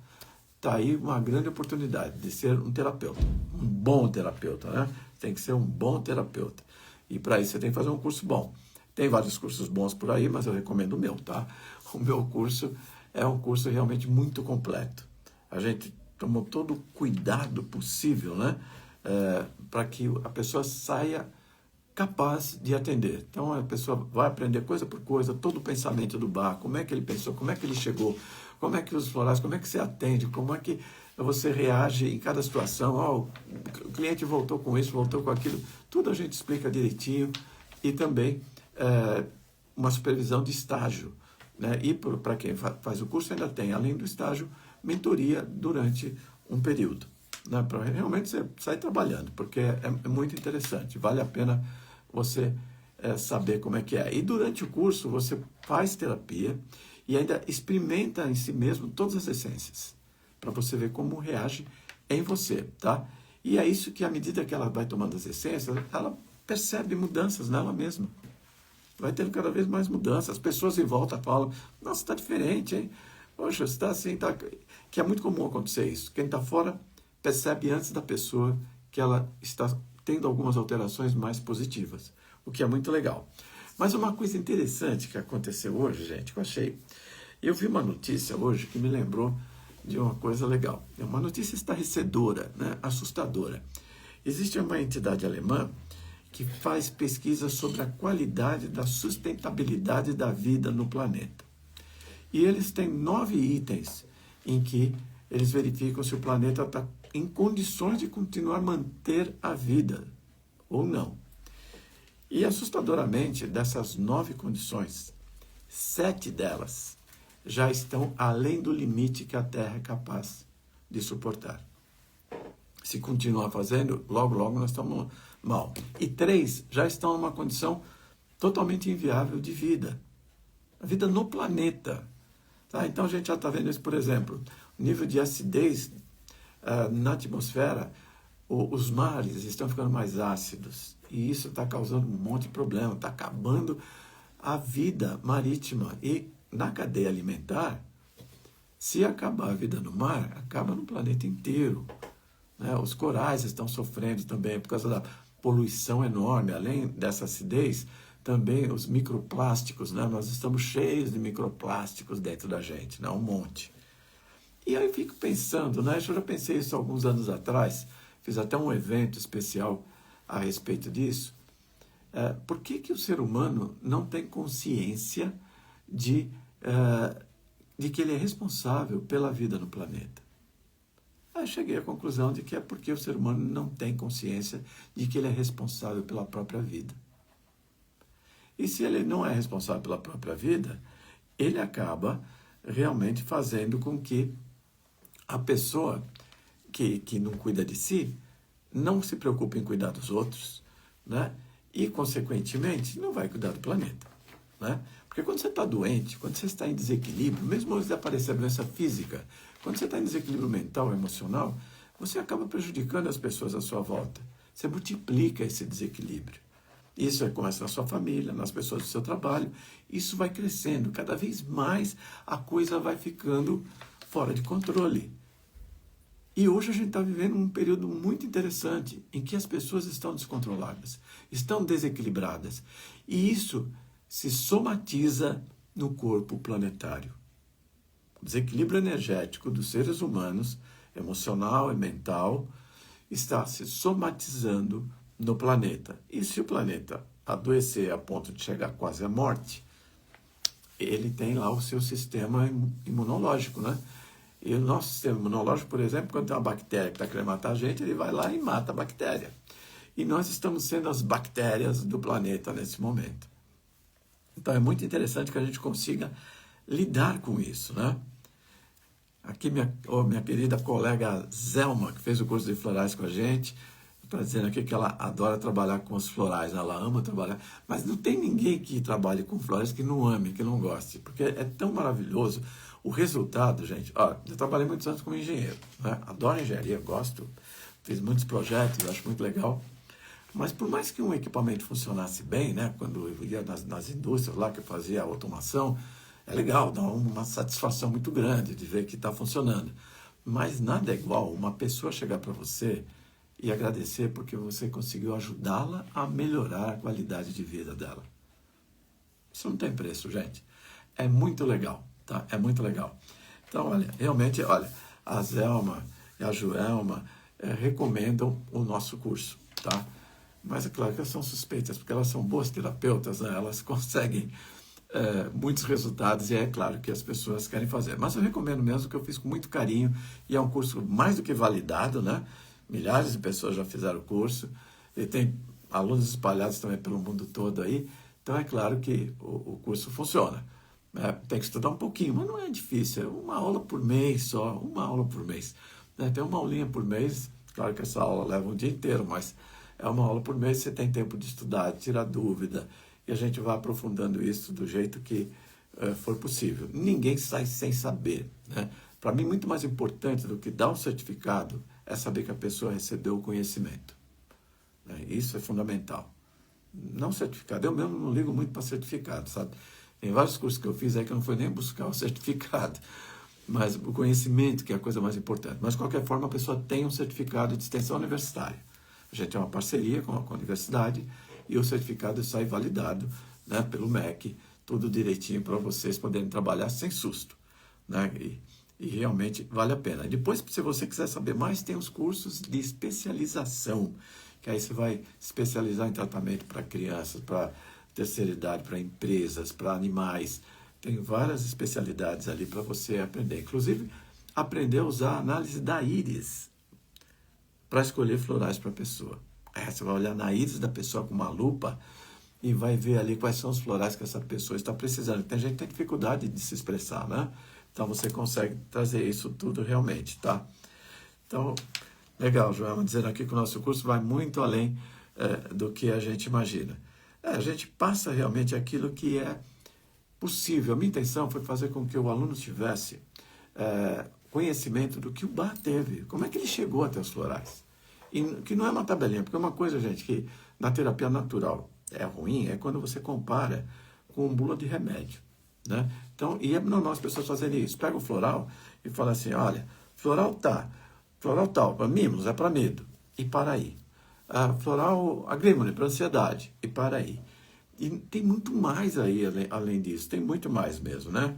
está aí uma grande oportunidade de ser um terapeuta, um bom terapeuta, né? Tem que ser um bom terapeuta. E para isso você tem que fazer um curso bom. Tem vários cursos bons por aí, mas eu recomendo o meu, tá? O meu curso é um curso realmente muito completo. A gente tomou todo o cuidado possível, né? Para que a pessoa saia capaz de atender. Então a pessoa vai aprender coisa por coisa, todo o pensamento do bar, como é que ele pensou, como é que ele chegou, como é que os florais, como é que você atende, como é que você reage em cada situação. O cliente voltou com isso, voltou com aquilo, tudo a gente explica direitinho. E também uma supervisão de estágio, né? E para quem faz o curso ainda tem, além do estágio, mentoria durante um período, né? Para realmente você sair trabalhando, porque é muito interessante, vale a pena você saber como é que é. E durante o curso você faz terapia e ainda experimenta em si mesmo todas as essências, para você ver como reage em você, tá? E é isso que, à medida que ela vai tomando as essências, ela percebe mudanças nela mesma. Vai tendo cada vez mais mudanças. As pessoas em volta falam, nossa, está diferente, hein? Poxa, você está assim, tá... Que é muito comum acontecer isso. Quem está fora percebe antes da pessoa que ela está tendo algumas alterações mais positivas, o que é muito legal. Mas uma coisa interessante que aconteceu hoje, gente, que eu achei... Eu vi uma notícia hoje que me lembrou de uma coisa legal. É uma notícia estarrecedora, né? Assustadora. Existe uma entidade alemã que faz pesquisa sobre a qualidade da sustentabilidade da vida no planeta. E eles têm 9 itens em que eles verificam se o planeta está em condições de continuar a manter a vida ou não. E assustadoramente, dessas 9 condições, 7 delas já estão além do limite que a Terra é capaz de suportar. Se continuar fazendo, logo, logo nós estamos mal. E 3 já estão numa condição totalmente inviável de vida. A vida no planeta. Tá? Então a gente já está vendo isso, por exemplo, o nível de acidez na atmosfera, os mares estão ficando mais ácidos. E isso está causando um monte de problema, está acabando a vida marítima. E na cadeia alimentar, se acabar a vida no mar, acaba no planeta inteiro. Né? Os corais estão sofrendo também por causa da poluição enorme. Além dessa acidez, também os microplásticos, né? Nós estamos cheios de microplásticos dentro da gente, né? Um monte. E aí eu fico pensando, né? Eu já pensei isso alguns anos atrás, fiz até um evento especial a respeito disso. Por que o ser humano não tem consciência de que ele é responsável pela vida no planeta? Aí cheguei à conclusão de que é porque o ser humano não tem consciência de que ele é responsável pela própria vida. E se ele não é responsável pela própria vida, ele acaba realmente fazendo com que a pessoa que não cuida de si não se preocupe em cuidar dos outros, né? E, consequentemente, não vai cuidar do planeta, né? Porque quando você está doente, quando você está em desequilíbrio, mesmo antes de aparecer a doença física, quando você está em desequilíbrio mental, emocional, você acaba prejudicando as pessoas à sua volta. Você multiplica esse desequilíbrio. Isso começa na sua família, nas pessoas do seu trabalho. Isso vai crescendo. Cada vez mais a coisa vai ficando fora de controle. E hoje a gente está vivendo um período muito interessante em que as pessoas estão descontroladas, estão desequilibradas. E isso se somatiza no corpo planetário. O desequilíbrio energético dos seres humanos, emocional e mental, está se somatizando no planeta. E se o planeta adoecer a ponto de chegar quase à morte, ele tem lá o seu sistema imunológico, né? E o nosso sistema imunológico, por exemplo, quando tem uma bactéria que está querendo matar a gente, ele vai lá e mata a bactéria. E nós estamos sendo as bactérias do planeta nesse momento. Então é muito interessante que a gente consiga lidar com isso, né? Aqui minha querida colega Zelma, que fez o curso de florais com a gente, Está dizendo aqui que ela adora trabalhar com os florais, ela ama trabalhar, mas não tem ninguém que trabalhe com florais que não ame, que não goste, porque é tão maravilhoso. O resultado, gente, ó, eu trabalhei muitos anos como engenheiro, né? Adoro engenharia, gosto, fiz muitos projetos, acho muito legal, mas por mais que um equipamento funcionasse bem, né, quando eu ia nas indústrias lá que eu fazia automação, é legal, dá uma satisfação muito grande de ver que está funcionando, mas nada é igual uma pessoa chegar para você e agradecer porque você conseguiu ajudá-la a melhorar a qualidade de vida dela. Isso não tem preço, gente. É muito legal, tá? É muito legal. Então, olha, realmente, olha, a Zelma e a Joelma recomendam o nosso curso, tá? Mas é claro que elas são suspeitas, porque elas são boas terapeutas, né? Elas conseguem muitos resultados e é claro que as pessoas querem fazer. Mas eu recomendo mesmo, que eu fiz com muito carinho e é um curso mais do que validado, né? Milhares de pessoas já fizeram o curso e tem alunos espalhados também pelo mundo todo aí. Então é claro que o curso funciona. Tem que estudar um pouquinho, mas não é difícil. É uma aula por mês só, uma aula por mês. Tem uma aulinha por mês, claro que essa aula leva um dia inteiro, mas é uma aula por mês, você tem tempo de estudar, de tirar dúvida, e a gente vai aprofundando isso do jeito que for possível. Ninguém sai sem saber, né? Para mim, muito mais importante do que dar um certificado é saber que a pessoa recebeu o conhecimento. Isso é fundamental. Não certificado. Eu mesmo não ligo muito para certificado, sabe? Tem vários cursos que eu fiz aí que eu não fui nem buscar o certificado. Mas o conhecimento que é a coisa mais importante. Mas, de qualquer forma, a pessoa tem um certificado de extensão universitária. A gente tem uma parceria com a universidade e o certificado sai validado, né, pelo MEC, tudo direitinho para vocês poderem trabalhar sem susto, né? E realmente vale a pena. Depois, se você quiser saber mais, tem os cursos de especialização, que aí você vai especializar em tratamento para crianças, para terceira idade, para empresas, para animais. Tem várias especialidades ali para você aprender. Inclusive, aprender a usar a análise da íris para escolher florais para a pessoa. Você vai olhar na íris da pessoa com uma lupa e vai ver ali quais são os florais que essa pessoa está precisando. Tem gente que tem dificuldade de se expressar, né? Então, você consegue trazer isso tudo realmente, tá? Então, legal, Joelma, dizendo aqui que o nosso curso vai muito além do que a gente imagina. A gente passa realmente aquilo que é possível. A minha intenção foi fazer com que o aluno tivesse conhecimento do que o Bach teve, como é que ele chegou até os florais. E que não é uma tabelinha, porque uma coisa, gente, que na terapia natural é ruim, é quando você compara com bula de remédio, né? Então, e é normal as pessoas fazerem isso. Pega o floral e fala assim, olha, floral tal, para mimos é para medo, e para aí. Floral agrímone, para ansiedade, e para aí. E tem muito mais aí, além disso, tem muito mais mesmo, né?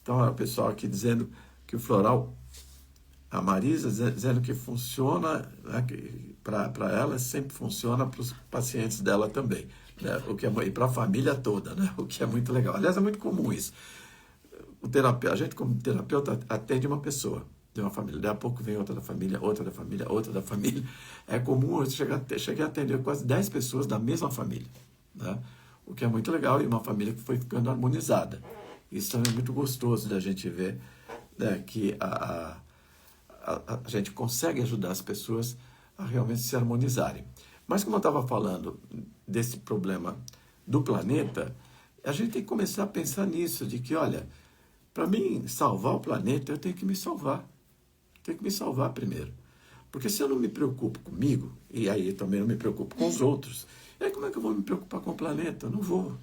Então, o pessoal aqui dizendo que o floral, a Marisa dizendo que funciona, né, para ela sempre funciona para os pacientes dela também, né? O que é, e para a família toda, né? O que é muito legal. Aliás, é muito comum isso. A gente, como terapeuta, atende uma pessoa de uma família. Daí a pouco vem outra da família, outra da família, outra da família. É comum eu cheguei a atender quase 10 pessoas da mesma família, né? O que é muito legal, e uma família que foi ficando harmonizada. Isso também é muito gostoso da gente ver, né, que a gente consegue ajudar as pessoas a realmente se harmonizarem. Mas como eu estava falando desse problema do planeta, a gente tem que começar a pensar nisso, de que, olha, para mim salvar o planeta, eu tenho que me salvar. Tenho que me salvar primeiro. Porque se eu não me preocupo comigo, e aí eu também não me preocupo com os outros, e aí como é que eu vou me preocupar com o planeta? Eu não vou.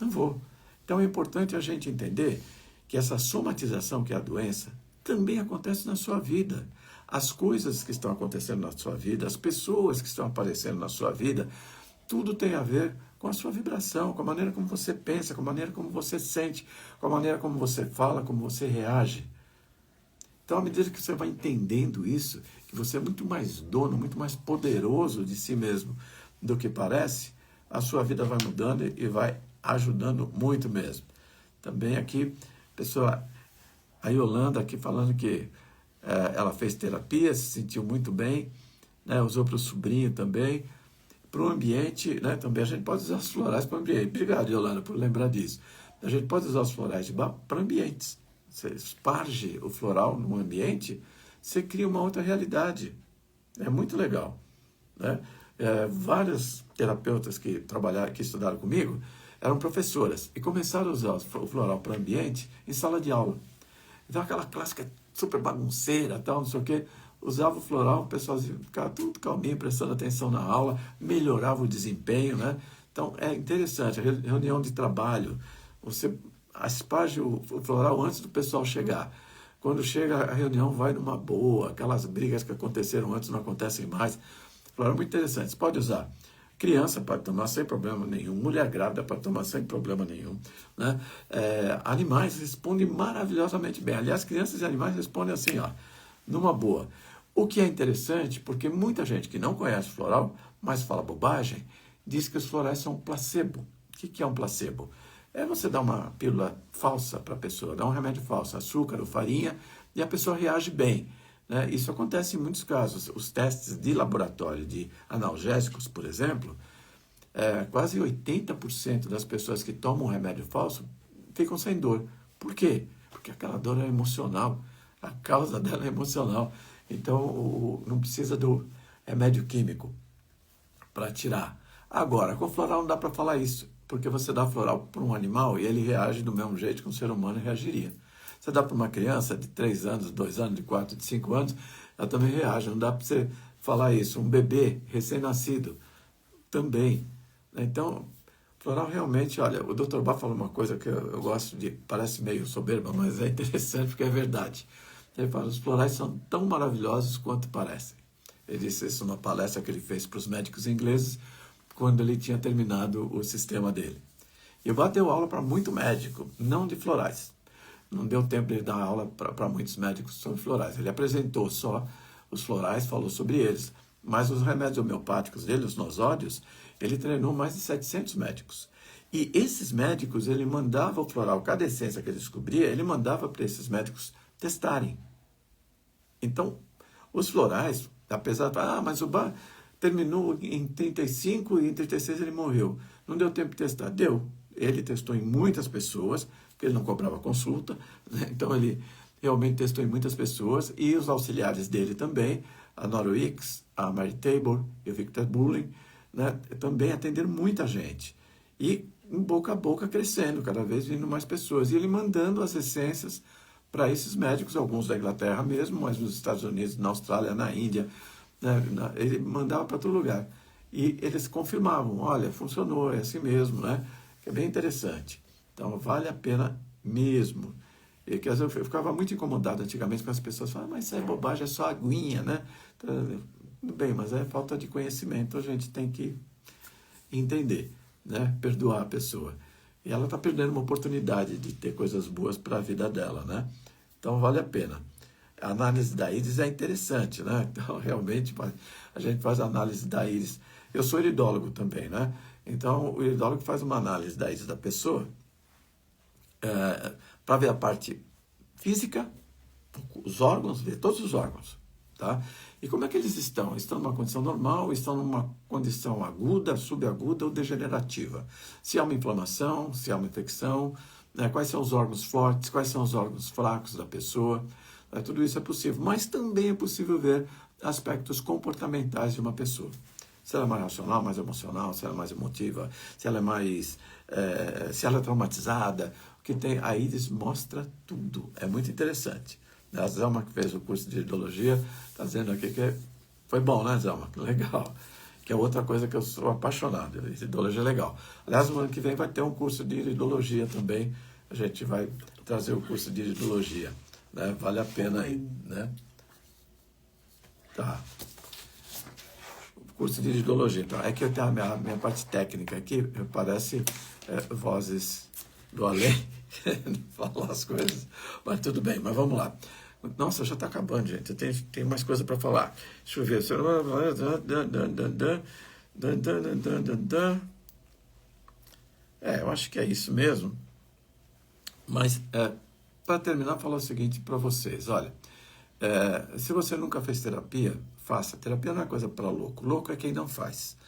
Não vou. Então é importante a gente entender que essa somatização, que é a doença, também acontece na sua vida. As coisas que estão acontecendo na sua vida, as pessoas que estão aparecendo na sua vida, tudo tem a ver com a sua vibração, com a maneira como você pensa, com a maneira como você sente, com a maneira como você fala, como você reage. Então, à medida que você vai entendendo isso, que você é muito mais dono, muito mais poderoso de si mesmo do que parece, a sua vida vai mudando e vai ajudando muito mesmo. Também aqui, pessoa, a Yolanda aqui falando que ela fez terapia, se sentiu muito bem, né, usou para o sobrinho também, para o ambiente, né, também a gente pode usar os florais para o ambiente. Obrigado, Yolanda, por lembrar disso. A gente pode usar os florais de Bach para ambientes. Você esparge o floral num ambiente, você cria uma outra realidade. É muito legal. né? Vários terapeutas que trabalharam, que estudaram comigo, eram professoras e começaram a usar o floral para o ambiente em sala de aula. Então aquela clássica super bagunceira, tal, não sei o quê, usava o floral, o pessoalzinho ficava tudo calminho, prestando atenção na aula, melhorava o desempenho, né? Então é interessante, a reunião de trabalho, você asperge o floral antes do pessoal chegar. Quando chega a reunião vai numa boa, aquelas brigas que aconteceram antes não acontecem mais. Floral é muito interessante, você pode usar. Criança pode tomar sem problema nenhum, mulher grávida pode tomar sem problema nenhum, né? Animais respondem maravilhosamente bem. Aliás, crianças e animais respondem assim, ó, numa boa. O que é interessante, porque muita gente que não conhece floral, mas fala bobagem, diz que os florais são placebo. O que é um placebo? É você dar uma pílula falsa para a pessoa, dar um remédio falso, açúcar ou farinha, e a pessoa reage bem, né? Isso acontece em muitos casos. Os testes de laboratório de analgésicos, por exemplo, quase 80% das pessoas que tomam um remédio falso ficam sem dor. Por quê? Porque aquela dor é emocional. A causa dela é emocional. Então, não precisa do remédio químico para tirar. Agora, com floral não dá para falar isso, porque você dá floral para um animal e ele reage do mesmo jeito que um ser humano reagiria. Você dá para uma criança de 3 anos, 2 anos, de 4, de 5 anos, ela também reage. Não dá para você falar isso. Um bebê recém-nascido também. Então, floral realmente, olha, o Dr. Bach falou uma coisa que eu gosto de, parece meio soberba, mas é interessante porque é verdade. Ele fala, os florais são tão maravilhosos quanto parecem. Ele disse isso numa palestra que ele fez para os médicos ingleses, quando ele tinha terminado o sistema dele. E o Bach deu aula para muito médico, não de florais. Não deu tempo de ele dar aula para muitos médicos sobre florais. Ele apresentou só os florais, falou sobre eles. Mas os remédios homeopáticos dele, os nosódios, ele treinou mais de 700 médicos. E esses médicos, ele mandava o floral, cada essência que ele descobria, ele mandava para esses médicos testarem. Então, os florais, apesar de... mas o Bach terminou em 35 e em 36 ele morreu. Não deu tempo de testar? Deu. Ele testou em muitas pessoas, porque ele não cobrava consulta, né? Então ele realmente testou em muitas pessoas, e os auxiliares dele também, a Nora Wicks, a Mary Tabor e o Victor Bullen, né? Também atenderam muita gente. E boca a boca crescendo, cada vez vindo mais pessoas. E ele mandando as essências para esses médicos, alguns da Inglaterra mesmo, mas nos Estados Unidos, na Austrália, na Índia, né? Ele mandava para todo lugar. E eles confirmavam, olha, funcionou, é assim mesmo, né? Que é bem interessante. Então, vale a pena mesmo. E que às vezes eu ficava muito incomodado antigamente com as pessoas falavam, mas isso é bobagem, é só aguinha, né? Então, tudo bem, mas é falta de conhecimento, a gente tem que entender, né? Perdoar a pessoa. E ela está perdendo uma oportunidade de ter coisas boas para a vida dela, né? Então, vale a pena. A análise da íris é interessante, né? Então, realmente, a gente faz a análise da íris. Eu sou iridólogo também, né? Então, o iridólogo faz uma análise da íris da pessoa para ver a parte física, os órgãos, ver todos os órgãos, tá? E como é que eles estão? Estão numa condição normal, estão numa condição aguda, subaguda ou degenerativa? Se há uma inflamação, se há uma infecção, né? Quais são os órgãos fortes, quais são os órgãos fracos da pessoa, né? Tudo isso é possível, mas também é possível ver aspectos comportamentais de uma pessoa. Se ela é mais racional, mais emocional, se ela é mais emotiva, se ela é mais... se ela é traumatizada, que tem, a íris mostra tudo. É muito interessante. A Zelma, que fez o curso de iridologia, está dizendo aqui que foi bom, né, Zelma? Legal. Que é outra coisa que eu sou apaixonado. Iridologia é legal. Aliás, no ano que vem vai ter um curso de iridologia também. A gente vai trazer o curso de iridologia, né? Vale a pena aí, né? Tá. Curso de iridologia. Então, é que eu tenho a minha parte técnica aqui, parece vozes do além, falar as coisas, mas tudo bem, mas vamos lá. Nossa, já está acabando, gente, tem mais coisa para falar. Deixa eu ver. Eu acho que é isso mesmo. Mas, para terminar, falar o seguinte para vocês, olha, se você nunca fez terapia, faça. Terapia não é coisa para louco. Louco é quem não faz.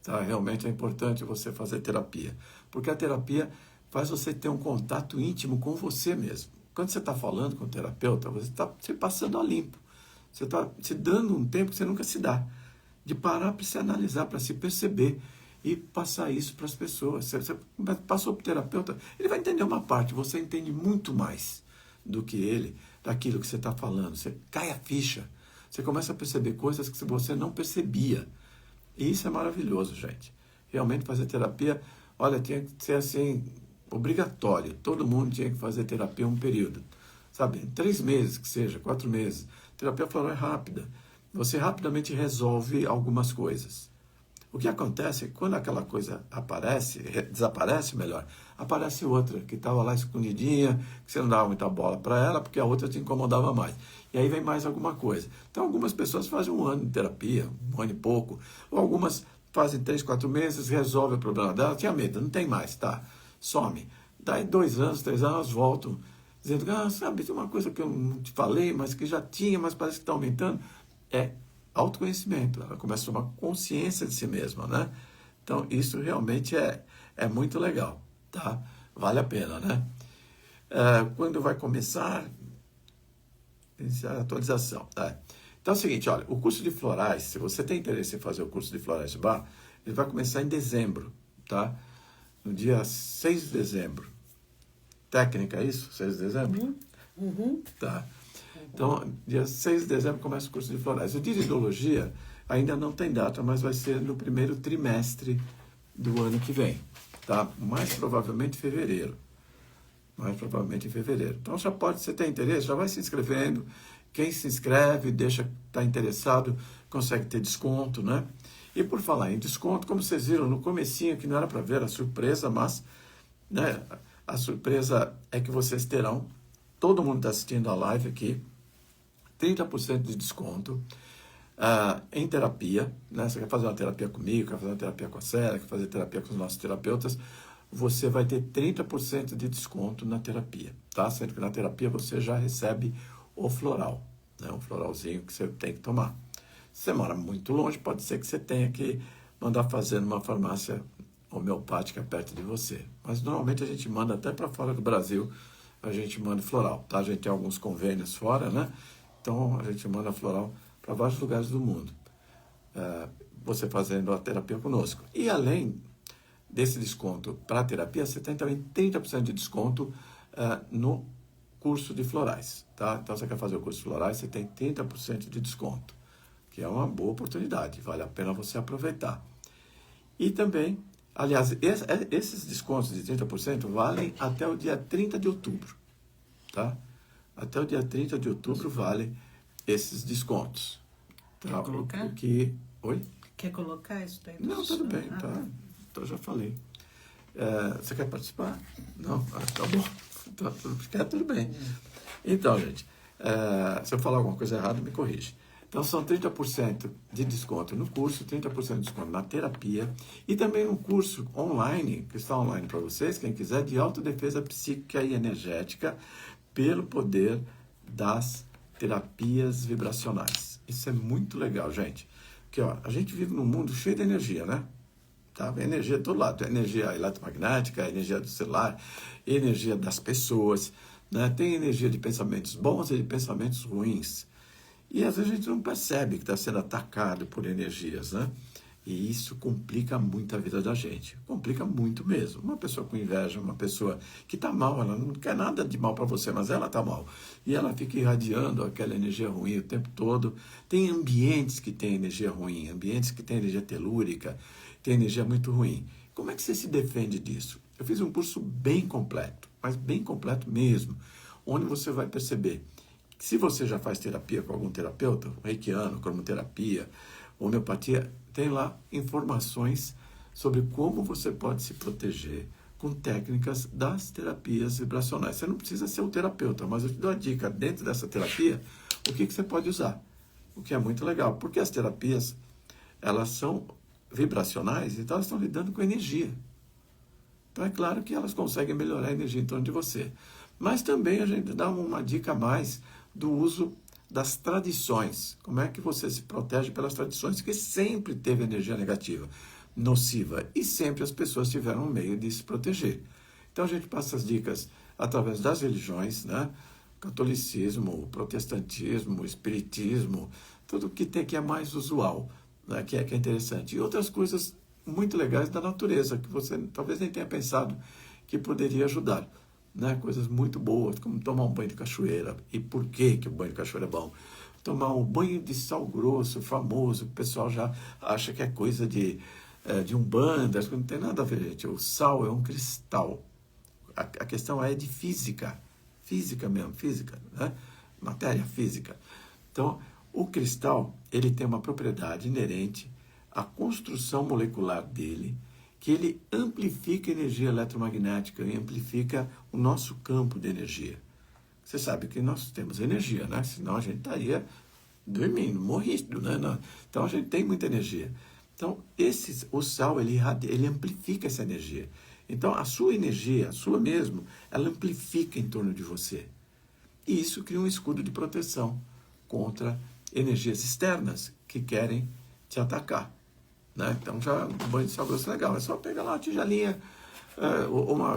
Tá? Realmente é importante você fazer terapia. Porque a terapia faz você ter um contato íntimo com você mesmo. Quando você está falando com o terapeuta, você está se passando a limpo. Você está se dando um tempo que você nunca se dá. de parar para se analisar, para se perceber e passar isso para as pessoas. Você passou para o terapeuta, ele vai entender uma parte, você entende muito mais do que ele, daquilo que você está falando. Você cai a ficha, você começa a perceber coisas que você não percebia. E isso é maravilhoso, gente. Realmente fazer terapia, olha, tinha que ser assim, obrigatório. Todo mundo tinha que fazer terapia um período. Sabe, 3 meses que seja, 4 meses. Terapia floral é rápida. Você rapidamente resolve algumas coisas. O que acontece é que quando aquela coisa aparece, desaparece melhor, aparece outra que estava lá escondidinha, que você não dava muita bola para ela, porque a outra te incomodava mais. E aí vem mais alguma coisa. Então algumas pessoas fazem 1 ano de terapia, 1 ano e pouco, ou algumas fazem 3, 4 meses, resolve o problema dela, tinha medo, não tem mais, tá? Some. Daí 2 anos, 3 anos, elas voltam, dizendo, sabe, tem uma coisa que eu não te falei, mas que já tinha, mas parece que está aumentando. É autoconhecimento, ela começa a tomar consciência de si mesma, né? Então, isso realmente é muito legal, tá? Vale a pena, né? Quando vai começar? Iniciar a atualização, tá? Então é o seguinte, olha, o curso de florais, se você tem interesse em fazer o curso de florais de bar, ele vai começar em dezembro, tá? No dia 6 de dezembro. Técnica, é isso? 6 de dezembro? Tá. Então, dia 6 de dezembro começa o curso de florais. O de iridologia ainda não tem data, mas vai ser no primeiro trimestre do ano que vem, tá? Mais provavelmente em fevereiro. Mais provavelmente em fevereiro. Então, já pode, se tem interesse, já vai se inscrevendo. Quem se inscreve, deixa, está interessado, consegue ter desconto, né? E por falar em desconto, como vocês viram no comecinho, que não era para ver a surpresa, mas, né, a surpresa é que vocês terão, todo mundo está assistindo a live aqui, 30% de desconto em terapia, né? Você quer fazer uma terapia comigo, quer fazer uma terapia com a Célia, quer fazer terapia com os nossos terapeutas, você vai ter 30% de desconto na terapia, tá? Sendo que na terapia você já recebe o floral, né? Um floralzinho que você tem que tomar. Se você mora muito longe, pode ser que você tenha que mandar fazer numa farmácia homeopática perto de você. Mas normalmente a gente manda até para fora do Brasil, a gente manda floral, tá? A gente tem alguns convênios fora, né? Então, a gente manda floral para vários lugares do mundo, você fazendo a terapia conosco. E além desse desconto para a terapia, você tem também 30% de desconto no curso de florais, tá? Então, você quer fazer o curso de florais, você tem 30% de desconto, que é uma boa oportunidade, vale a pena você aproveitar. E também, aliás, esses descontos de 30% valem até o dia 30 de outubro, tá? Até o dia 30 de outubro vale esses descontos. Quer colocar? Oi? Quer colocar isso daí? Não, tudo bem, tá. Então, já falei. Você quer participar? Não? Tá bom. Então, tudo bem. Então, gente, se eu falar alguma coisa errada, me corrige. Então, são 30% de desconto no curso, 30% de desconto na terapia e também um curso online, que está online para vocês, quem quiser, de autodefesa psíquica e energética pelo poder das terapias vibracionais. Isso é muito legal, gente. Porque, ó, a gente vive num mundo cheio de energia, né? Tá? Energia de todo lado. Energia eletromagnética, energia do celular, energia das pessoas, né? Tem energia de pensamentos bons e de pensamentos ruins. E às vezes a gente não percebe que está sendo atacado por energias, né? E isso complica muito a vida da gente. Complica muito mesmo. Uma pessoa com inveja, uma pessoa que está mal, ela não quer nada de mal para você, mas ela está mal. E ela fica irradiando aquela energia ruim o tempo todo. Tem ambientes que têm energia ruim, ambientes que têm energia telúrica, tem energia muito ruim. Como é que você se defende disso? Eu fiz um curso bem completo, mas bem completo mesmo, onde você vai perceber que se você já faz terapia com algum terapeuta, reikiano, cromoterapia, homeopatia, tem lá informações sobre como você pode se proteger com técnicas das terapias vibracionais. Você não precisa ser um terapeuta, mas eu te dou a dica, dentro dessa terapia, o que você pode usar. O que é muito legal, porque as terapias, elas são vibracionais, então elas estão lidando com energia. Então é claro que elas conseguem melhorar a energia em torno de você. Mas também a gente dá uma dica a mais do uso das tradições. Como é que você se protege pelas tradições? Que sempre teve energia negativa, nociva, e sempre as pessoas tiveram um meio de se proteger. Então a gente passa as dicas através das religiões, né? Catolicismo, protestantismo, espiritismo, tudo que tem que é mais usual, né, que é interessante. E outras coisas muito legais da natureza, que você talvez nem tenha pensado que poderia ajudar. Né? Coisas muito boas, como tomar um banho de cachoeira. E por que o banho de cachoeira é bom? Tomar um banho de sal grosso, famoso, que o pessoal já acha que é coisa de umbanda, não tem nada a ver, gente. O sal é um cristal. A questão é de física, física mesmo, física, né? Matéria física. Então, o cristal, ele tem uma propriedade inerente à construção molecular dele, que ele amplifica a energia eletromagnética e amplifica o nosso campo de energia. Você sabe que nós temos energia, né? Senão a gente estaria dormindo, morrido, né? Então a gente tem muita energia. Então o sal, ele amplifica essa energia. Então a sua energia, a sua mesmo, ela amplifica em torno de você. E isso cria um escudo de proteção contra energias externas que querem te atacar. Né? Então já um banho de sal grosso é legal. É só pegar lá uma tigelinha,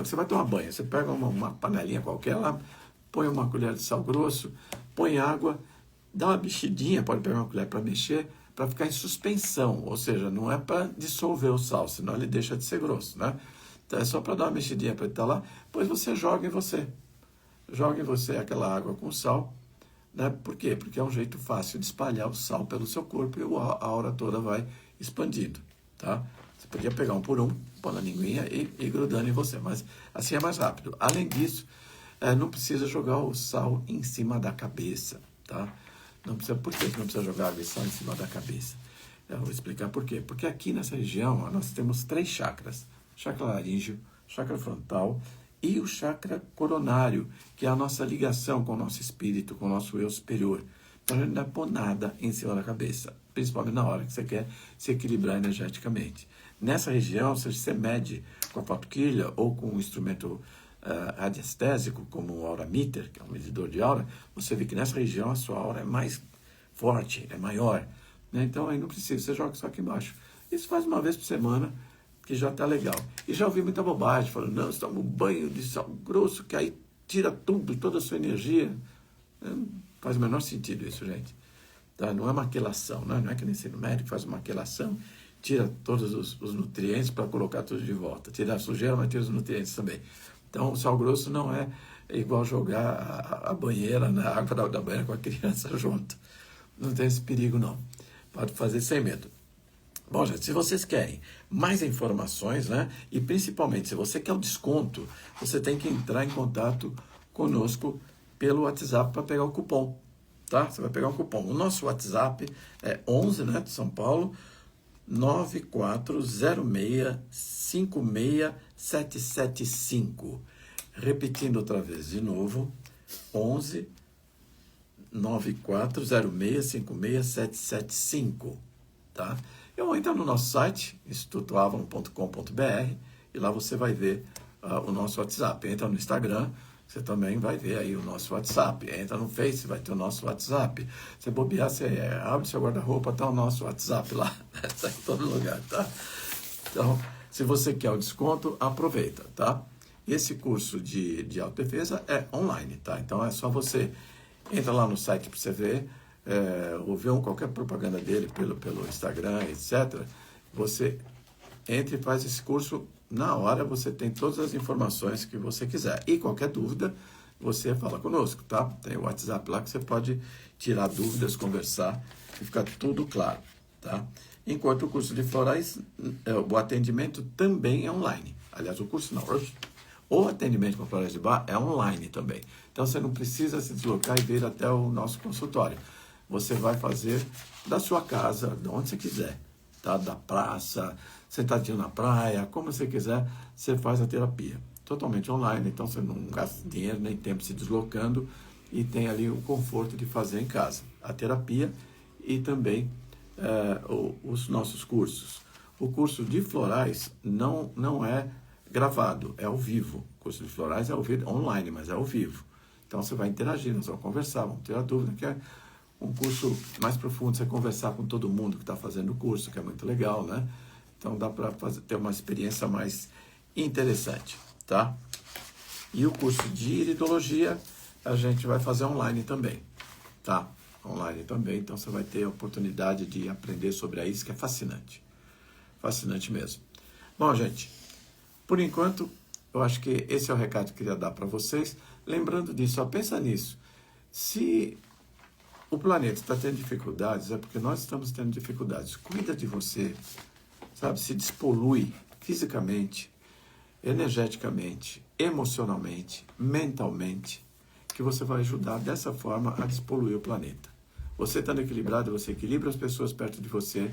você vai tomar banho, você pega uma panelinha qualquer lá, põe uma colher de sal grosso, põe água, dá uma mexidinha, pode pegar uma colher para mexer, para ficar em suspensão, ou seja, não é para dissolver o sal, senão ele deixa de ser grosso, né? Então é só para dar uma mexidinha para ele estar lá, depois você joga em você. Joga em você aquela água com sal, né? Por quê? Porque é um jeito fácil de espalhar o sal pelo seu corpo e a aura toda vai expandindo, tá? Você podia pegar um por um, pôr na linguinha e grudando em você, mas assim é mais rápido. Além disso, não precisa jogar o sal em cima da cabeça, tá? Não precisa, por que não precisa jogar água e sal em cima da cabeça? Eu vou explicar por quê. Porque aqui nessa região, ó, nós temos 3 chakras. Chakra laríngeo, chakra frontal e o chakra coronário, que é a nossa ligação com o nosso espírito, com o nosso eu superior. Então a gente não vai pôr nada em cima da cabeça, principalmente na hora que você quer se equilibrar energeticamente. Nessa região, se você mede com a fotoquilha ou com um instrumento radiestésico, como o aura meter, que é um medidor de aura, você vê que nessa região a sua aura é mais forte, é maior. Né? Então aí não precisa, você joga só aqui embaixo. Isso faz uma vez por semana, que já está legal. E já ouvi muita bobagem, falando, não, você toma um banho de sal grosso, que aí tira tudo, toda a sua energia. Não faz o menor sentido isso, gente. Tá? Não é uma quelação, né? Não é que nem ensino médico faz uma quelação, tira todos os nutrientes para colocar tudo de volta. Tira a sujeira, mas tira os nutrientes também. Então, o sal grosso não é igual jogar a banheira na água da banheira com a criança junto. Não tem esse perigo, não. Pode fazer sem medo. Bom, gente, se vocês querem mais informações, né? E principalmente, se você quer o desconto, você tem que entrar em contato conosco pelo WhatsApp para pegar o cupom, tá? Você vai pegar o cupom. O nosso WhatsApp é 11, né, de São Paulo, 9406-56775. Repetindo outra vez, de novo, 11 9406-56775, tá? Ou entra no nosso site, institutoavalon.com.br, e lá você vai ver o nosso WhatsApp. Entra no Instagram, você também vai ver aí o nosso WhatsApp. Entra no Face, vai ter o nosso WhatsApp. Você bobear, você abre seu guarda-roupa, tá o nosso WhatsApp lá. Está em todo lugar, tá? Então, se você quer o desconto, aproveita, tá? Esse curso de autodefesa é online, tá? Então, é só você entra lá no site para você ver, ou ver qualquer propaganda dele pelo Instagram, etc. Você entra e faz esse curso. Na hora você tem todas as informações que você quiser. E qualquer dúvida, você fala conosco, tá? Tem o WhatsApp lá que você pode tirar dúvidas, conversar e ficar tudo claro, tá? Enquanto o curso de florais, o atendimento também é online. Aliás, o curso não. O atendimento com florais de bar é online também. Então você não precisa se deslocar e vir até o nosso consultório. Você vai fazer da sua casa, de onde você quiser, tá? Da praça, sentadinho na praia, como você quiser, você faz a terapia. Totalmente online, então você não gasta dinheiro nem tempo se deslocando e tem ali o conforto de fazer em casa. A terapia e também os nossos cursos. O curso de florais não é gravado, é ao vivo. O curso de florais é ao vivo, online, mas é ao vivo. Então você vai interagir, nós vamos conversar, vamos ter a dúvida, que é um curso mais profundo, você conversar com todo mundo que está fazendo o curso, que é muito legal, né? Então dá para ter uma experiência mais interessante, tá? E o curso de iridologia a gente vai fazer online também, tá? online também, então você vai ter a oportunidade de aprender sobre a isca, é fascinante. Fascinante mesmo. Bom, gente, por enquanto, eu acho que esse é o recado que eu queria dar para vocês. Lembrando disso, só pensa nisso. Se o planeta está tendo dificuldades, é porque nós estamos tendo dificuldades. Cuida de você, sabe? Se despolui fisicamente, energeticamente, emocionalmente, mentalmente, que você vai ajudar dessa forma a despoluir o planeta. Você estando equilibrado, você equilibra as pessoas perto de você.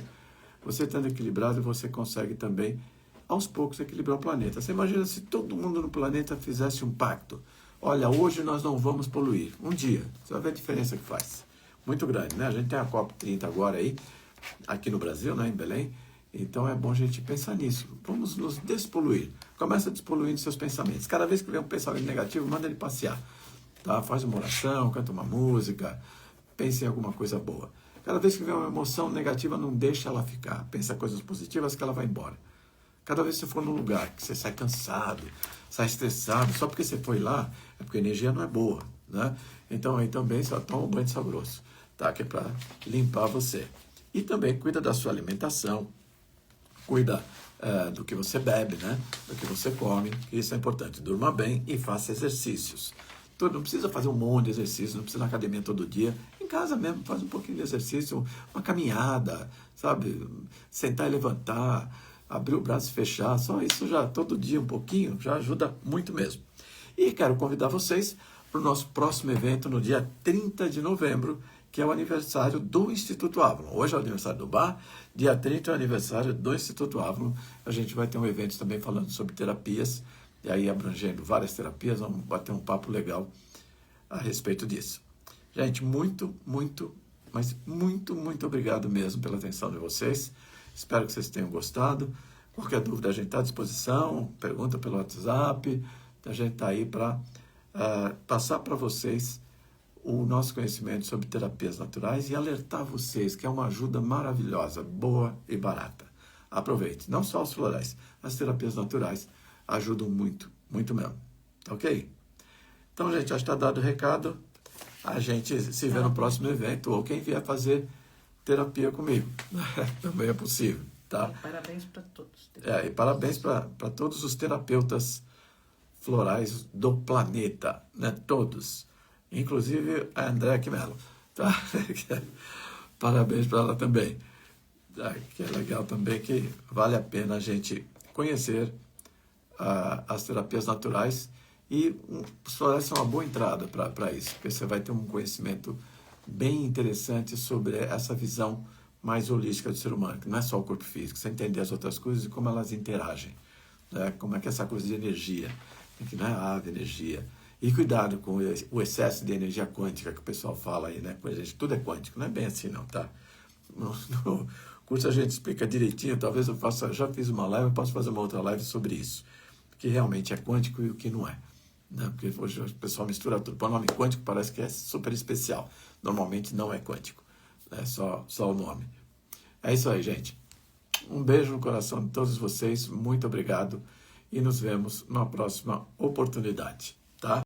Você estando equilibrado, você consegue também, aos poucos, equilibrar o planeta. Você imagina se todo mundo no planeta fizesse um pacto. Olha, hoje nós não vamos poluir. Um dia. Você vai ver a diferença que faz. Muito grande, né? A gente tem a COP30 agora aí, aqui no Brasil, né, em Belém. Então é bom a gente pensar nisso. Vamos nos despoluir. Começa despoluindo seus pensamentos. Cada vez que vem um pensamento negativo, manda ele passear. Tá? Faz uma oração, canta uma música, pense em alguma coisa boa. Cada vez que vem uma emoção negativa, não deixa ela ficar. Pensa coisas positivas que ela vai embora. Cada vez que você for num lugar que você sai cansado, sai estressado, só porque você foi lá, é porque a energia não é boa, né? Então aí também só toma um banho de sal grosso, tá? Que é para limpar você. E também cuida da sua alimentação, cuida do que você bebe, né? Do que você come, que isso é importante. Durma bem e faça exercícios. Não precisa fazer um monte de exercício, não precisa ir na academia todo dia. Em casa mesmo, faz um pouquinho de exercício, uma caminhada, sabe? Sentar e levantar, abrir o braço e fechar, só isso já, todo dia um pouquinho, já ajuda muito mesmo. E quero convidar vocês para o nosso próximo evento no dia 30 de novembro, que é o aniversário do Instituto Avalon. Hoje é o aniversário do bar, dia 30 é o aniversário do Instituto Avalon. A gente vai ter um evento também falando sobre terapias, e aí abrangendo várias terapias, vamos bater um papo legal a respeito disso. Gente, muito, mas muito obrigado mesmo pela atenção de vocês. Espero que vocês tenham gostado. Qualquer dúvida a gente está à disposição, pergunta pelo WhatsApp, a gente está aí para passar para vocês o nosso conhecimento sobre terapias naturais e alertar vocês que é uma ajuda maravilhosa, boa e barata. Aproveite, não só os florais, as terapias naturais ajudam muito mesmo, ok? Então, gente, acho que está dado o recado. A gente se vê no próximo evento, ou quem vier fazer terapia comigo. Também é possível, tá? E parabéns para todos. E parabéns para todos os terapeutas florais do planeta, né? Todos. Inclusive a Andréa Quimelo, tá? Parabéns para ela também. Tá? Que é legal também, que vale a pena a gente conhecer as terapias naturais, e os florais são uma boa entrada para isso, porque você vai ter um conhecimento bem interessante sobre essa visão mais holística do ser humano, que não é só o corpo físico, você entender as outras coisas e como elas interagem, né? Como é que é essa coisa de energia, que não é ave, energia. E cuidado com o excesso de energia quântica que o pessoal fala aí, né? Tudo é quântico, não é bem assim não, tá? No curso a gente explica direitinho, talvez eu faça, já fiz uma live, eu posso fazer uma outra live sobre isso, que realmente é quântico e o que não é. Né? Porque hoje o pessoal mistura tudo. O nome quântico parece que é super especial. Normalmente não é quântico. É só o nome. É isso aí, gente. Um beijo no coração de todos vocês. Muito obrigado. E nos vemos na próxima oportunidade. Tá?